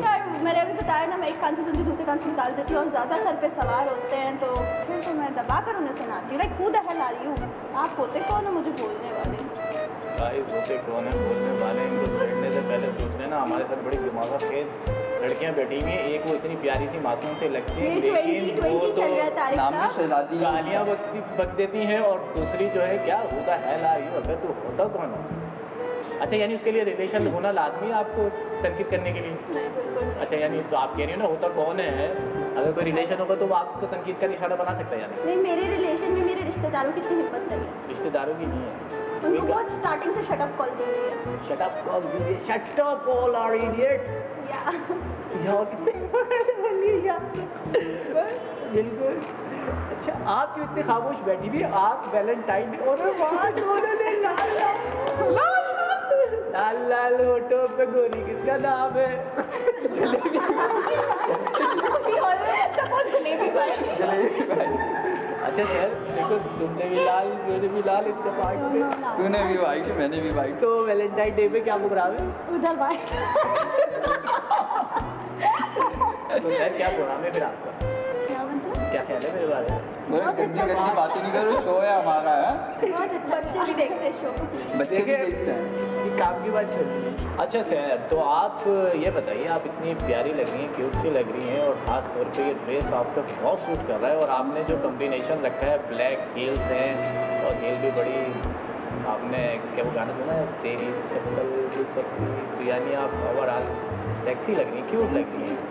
यार मैंने अभी बताया ना, मैं एक कान से सुनती दूसरे कान से निकाल देती हूँ, और ज़्यादा सर पे सवार होते हैं तो फिर तो मैं दबा कर उन्हें सुनाती हूँ। लाइक खुद हल आ रही हूँ, आप होते कौन हो मुझे बोलने वाले? गाइस होते कौन है बोलने वाले? इनको छेड़ने से पहले सोच लेना हमारे साथ बड़ी दिमाग तेज लड़कियां बैठी हुई हैं। एक वो इतनी प्यारी सी मासूम से लगती है, लेकिन वो तो नाम में शहजादी गालियाँ बक देती हैं, और दूसरी जो है क्या होता है ला रही हो, अबे तू होता कौन हो? अच्छा यानी उसके लिए रिलेशन होना लाजमी है आपको तनकीद करने के लिए? अच्छा यानी तो आप कह रही हो ना होता कौन है, अगर कोई रिलेशन होगा तो वो आपको तनकीद का निशाना बना सकता है यानी? नहीं, मेरे रिलेशन में मेरे रिश्तेदारों की इतनी हिम्मत नहीं है। रिश्तेदारों की नहीं है? उनको बहुत स्टार्टिंग से शट अप कॉल दी हुई है। शट अप कॉल दीजिए, shut up all are idiots. यार कितने बिल्कुल। अच्छा आप क्यों इतने खामोश बैठी भी? आप वैलेंटाइन डे और वाह दोनों ने लाल लाल लाल होठों पे गोरी किसका नाम है? जलेबी। जलेबी भाई। अच्छा सर देखो, तुमने भी लाल, मैंने भी लाल, इत्तेफाक पे। तूने भी वाइट, मैंने भी वाइट। तो वैलेंटाइन डे पे क्या प्रोग्राम है? उधर वाइट। तो सर क्या प्रोग्राम है फिर आपका? क्या मतलब? क्या ख्याल है मेरे बारे में? गंदी गंदी बातें नहीं करो, शो है हमारा है। बहुत अच्छा, बच्चे भी देखते हैं शो। बच्चे भी देखते हैं। ये काम की बात चल रही है। अच्छा सर तो आप ये बताइए, आप इतनी प्यारी लग रही हैं, क्यूट सी लग रही हैं, और ख़ास तौर पे ये ड्रेस आपका बहुत सूट कर रहा है, और आपने जो कॉम्बिनेशन रखा है ब्लैक हील्स हैं, और हील भी बड़ी, आपने क्या वो गाना सुना है तेरी चप्पल भी सेक्सी, तो यानी आप ओवरऑल सेक्सी लग रही हैं, क्यूट लग रही हैं।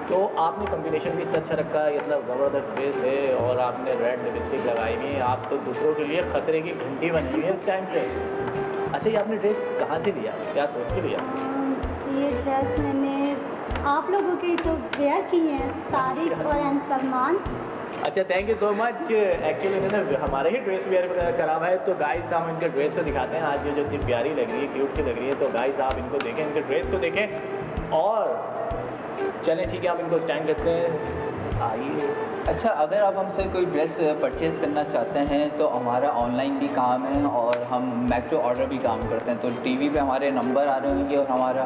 तो आपने कॉम्बिनेशन भी इतना अच्छा रखा है, इतना ज़बरदस्त ड्रेस है, और आपने रेड लिपस्टिक लगाई हुई है, आप तो दूसरों के लिए ख़तरे की घंटी बनी हुई है इस टाइम पे। अच्छा ये आपने ड्रेस कहाँ से लिया, क्या सोच के लिया? ये ड्रेस मैंने आप लोगों की तो वेयर की है, तारिक और सलमान। अच्छा thank you so much. Actually मैंने हमारे ही ड्रेस वेयर करा हुआ है, तो गाइस हम इनके ड्रेस को दिखाते हैं आज, जो इतनी प्यारी लग रही है, क्यूट सी लग रही है। तो गाइस आप इनको देखें, इनके ड्रेस को देखें, और चलें ठीक है आप इनको स्टैंड करते हैं, आइए। अच्छा अगर आप हमसे कोई ड्रेस परचेज़ करना चाहते हैं तो हमारा ऑनलाइन भी काम है, और हम मेक टू ऑर्डर भी काम करते हैं। तो टीवी पे हमारे नंबर आ रहे होंगे, और हमारा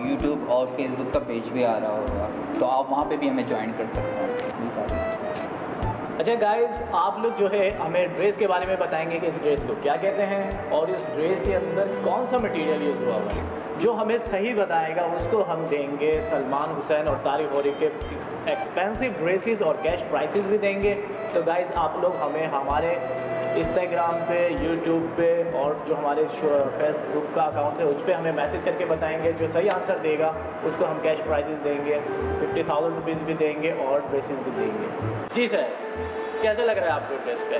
यूट्यूब और फेसबुक का पेज भी आ रहा होगा, तो आप वहाँ पे भी हमें ज्वाइन कर सकते हैं। अच्छा गाइस आप लोग जो है हमें ड्रेस के बारे में बताएंगे कि इस ड्रेस को क्या कहते हैं, और इस ड्रेस के अंदर कौन सा मटेरियल यूज़ हुआ हुआ है। जो हमें सही बताएगा उसको हम देंगे सलमान हुसैन और तारिक होरी के एक्सपेंसिव ड्रेसेस, और कैश प्राइसेस भी देंगे। तो गाइस आप लोग हमें हमारे इंस्टाग्राम पे, यूट्यूब पे, और जो हमारे फेसबुक का अकाउंट है उस पर हमें मैसेज करके बताएंगे। जो सही आंसर देगा उसको हम कैश प्राइजेस देंगे, 50,000 रुपीज़ भी देंगे, और ड्रेसेस भी देंगे। जी सर कैसा लग रहा है आपको ड्रेस पे?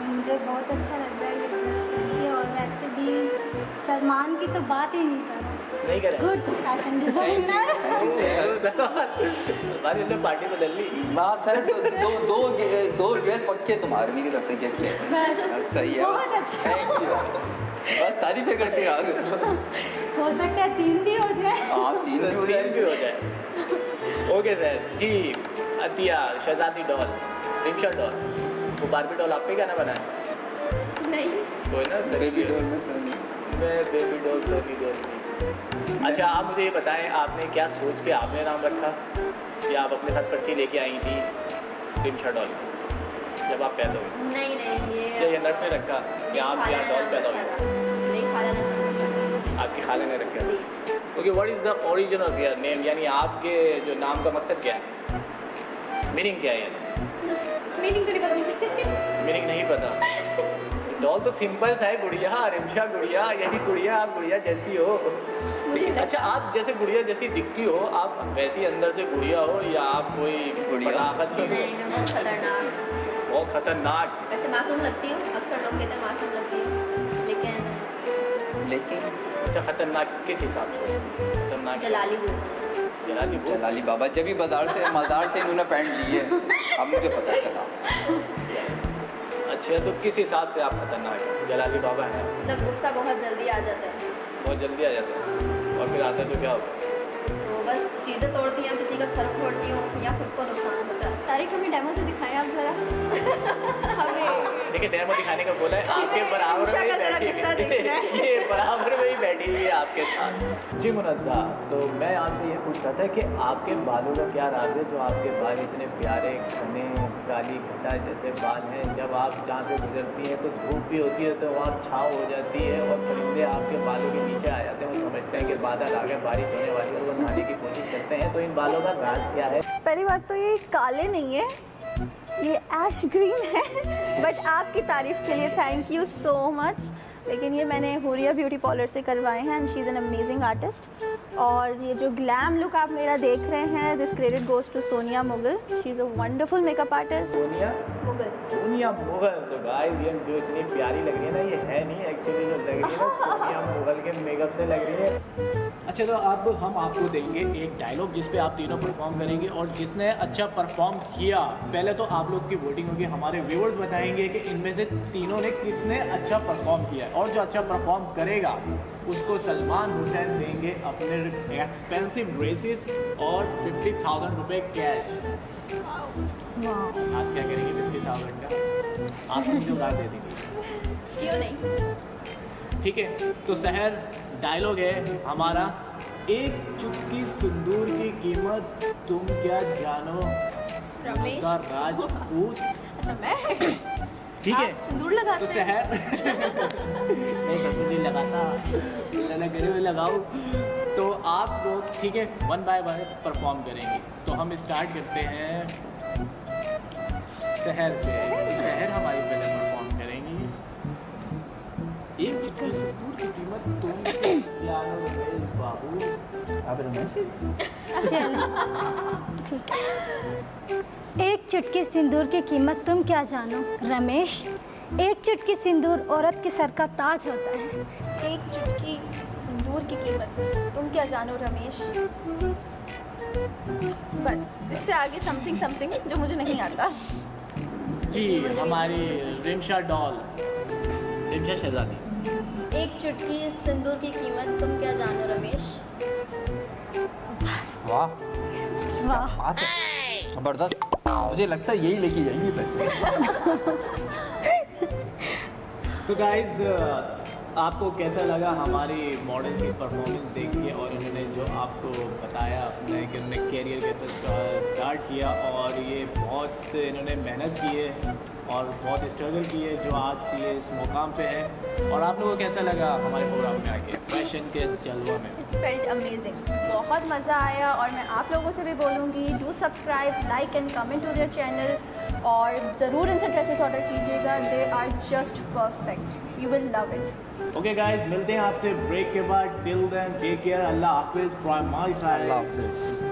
मुझे बहुत अच्छा लग रहा है ये ड्रेस, और वैसे भी सलमान की तो बात ही नहीं करें। Good fashion designer. हमारी ने पार्टी बदल ली। वाह सर, दो ड्रेस पक्के तुम्हारे मेरी तरफ से गिफ्ट है। सही है, बहुत अच्छा। Thank you. बस तारीफें करती रहा। हो सकता है 3 भी हो जाए। हाँ 3 भी हो जाए। 3 भी हो जाए। ओके सर जी। अतिया, शहजादी डॉल, रिक्शा डॉल, वो बारबी डॉल आप पे क्या ना बनाए? नहीं कोई ना बेबी डॉल में सर मैं बेबी डॉल बेबी डॉल नहीं। अच्छा आप मुझे ये बताएं आपने क्या सोच के आपने नाम रखा कि आप अपने साथ पर्ची लेके आई थी रिमशा डॉल जब आप पैदा हुई? नहीं ये नर्स ने रखा कि आप यहाँ डॉल पैदा हुई? नहीं खाला नहीं आपकी खाला ने रखा। Okay, what is the origin of your name, यानी आपके जो नाम का मकसद क्या है, मीनिंग क्या है? मीनिंग तो नहीं पता मुझे। मीनिंग नहीं पता। डॉल तो सिंपल सा है, गुड़िया रिमशा गुड़िया, यही गुड़िया आप गुड़िया जैसी हो। अच्छा आप जैसे गुड़िया जैसी दिखती हो, आप वैसी अंदर से गुड़िया हो या आप कोई पटाखा चीज हो? नहीं, मैं बहुत खतरनाक। बहुत खतरनाक। वैसे मासूम लगती हूँ, अक्सर लोग कहते हैं मासूम लगती हूँ, लेकिन अच्छा खतरनाक किस हिसाब से? खतरनाक जलाली वो। जलाली बाबा जब भी मज़ार से इन्होंने पैंट ली है, अब मुझे पता चला। अच्छा तो किस हिसाब से आप खतरनाक हैं? जलाली बाबा है मतलब गुस्सा बहुत जल्दी आ जाता है, बहुत जल्दी आ जाता है और फिर आता है तो क्या होता है? तो बस चीज़ें तोड़ती हैं, किसी का सर फोड़ती हूँ या खुद को नुकसान पहुँचा। तारीख हमें डेमो तो दिखाएं आप जरा। देखिए डेमो दिखाने का बोला है, आपके बराबर में ही बैठी ये बराबर में ही बैठी हुई है आपके साथ। जी मुनज़्ज़ा, तो मैं आपसे ये पूछ रहा था कि आपके बालों का क्या राज है जो आपके बाल इतने प्यारे घने काली घटा जैसे बाल हैं, जब आप जहाँ से गुजरती हैं तो धूप भी होती है तो वहाँ छाँव हो जाती है और परिंदे आपके बालों के नीचे आ जाते हैं, वो समझते हैं कि बादल आ गए बारिश होने वाली है, वो नहाने की कोशिश करते हैं, तो इन बालों का राज क्या है? पहली बात तो ये काले नहीं है, ये ऐश ग्रीन है, बट आपकी तारीफ़ के लिए थैंक यू सो मच। लेकिन ये मैंने हुरिया ब्यूटी पार्लर से करवाए हैं and she is an amazing artist. और ये जो ग्लैम लुक आप मेरा देख रहे हैं, this credit goes to Sonia Mughal, she is a wonderful makeup artist. Sonia Mughal तो गाइस ये जो इतनी प्यारी लग रही है ना, ये है नहीं एक्चुअली, जो लग रही है ना सोनिया मुगल के मेकअप से लग रही है। अच्छा तो अब हम आपको देंगे एक डायलॉग जिस पे आप तीनों परफॉर्म करेंगे और जिसने अच्छा परफॉर्म किया, पहले तो आप लोग की वोटिंग होगी, हमारे व्यूअर्स बताएंगे कि इनमें से तीनों ने किसने अच्छा परफॉर्म किया है, और जो अच्छा परफॉर्म करेगा उसको सलमान हुसैन देंगे अपने एक्सपेंसिव ड्रेसेस और 50,000 रुपये कैश। आप क्या करेंगे 50,000 का? आप मुझे उधार दे देंगे? क्यों नहीं? ठीक है, तो सहर डायलॉग है हमारा, एक चुटकी सिंदूर की कीमत तुम क्या जानो रमेश राजपूत। अच्छा मैं ठीक है, सिंदूर लगाते तो सहर नहीं नहीं लगाता, लगा करे लगाओ। तो आप लोग ठीक है 1 बाय 1 परफॉर्म करेंगे। तो हम स्टार्ट करते हैं सहर से। सहर हमारी पहले परफॉर्म करेंगी। एक चुटकी सिंदूर की कीमत तुम जानो रमेश बाबू। अब रमेश ठीक है। एक चुटकी सिंदूर की कीमत तुम क्या जानो रमेश, एक चुटकी सिंदूर औरत के सर का ताज होता है। एक चुटकी सिंदूर की कीमत तुम क्या जानो रमेश। बस इससे आगे समथिंग समथिंग जो मुझे नहीं आता। जी हमारी रिमशा डॉल, रिमशा शहजादी। एक चुटकी सिंदूर की कीमत तुम क्या जानो रमेश। वाह वाह जबरदस्त, मुझे लगता है यही लेके जाएंगे पैसे। तो गाइज आपको कैसा लगा हमारी मॉडल्स की परफॉर्मेंस देख के, और इन्होंने जो आपको बताया अपने कि उन्होंने कैरियर कैसे स्टार्ट किया और ये बहुत इन्होंने मेहनत की है और बहुत स्ट्रगल की है जो आज ये इस मुकाम पे है। और आप लोगों को कैसा लगा हमारे प्रोग्राम में आके फैशन के जलवा में? इट्स फेल्ट अमेजिंग, बहुत मज़ा आया। और मैं आप लोगों से भी बोलूँगी do subscribe, like and comment to their channel, और ज़रूर इनसे ड्रेसेस ऑर्डर कीजिएगा, they are just perfect, you will love it. Okay guys, मिलते हैं आपसे ब्रेक के बाद। टिल देन टेक केयर, अल्लाह हाफिज़ फ्रॉम माय साइड। अल्लाह हाफिज़।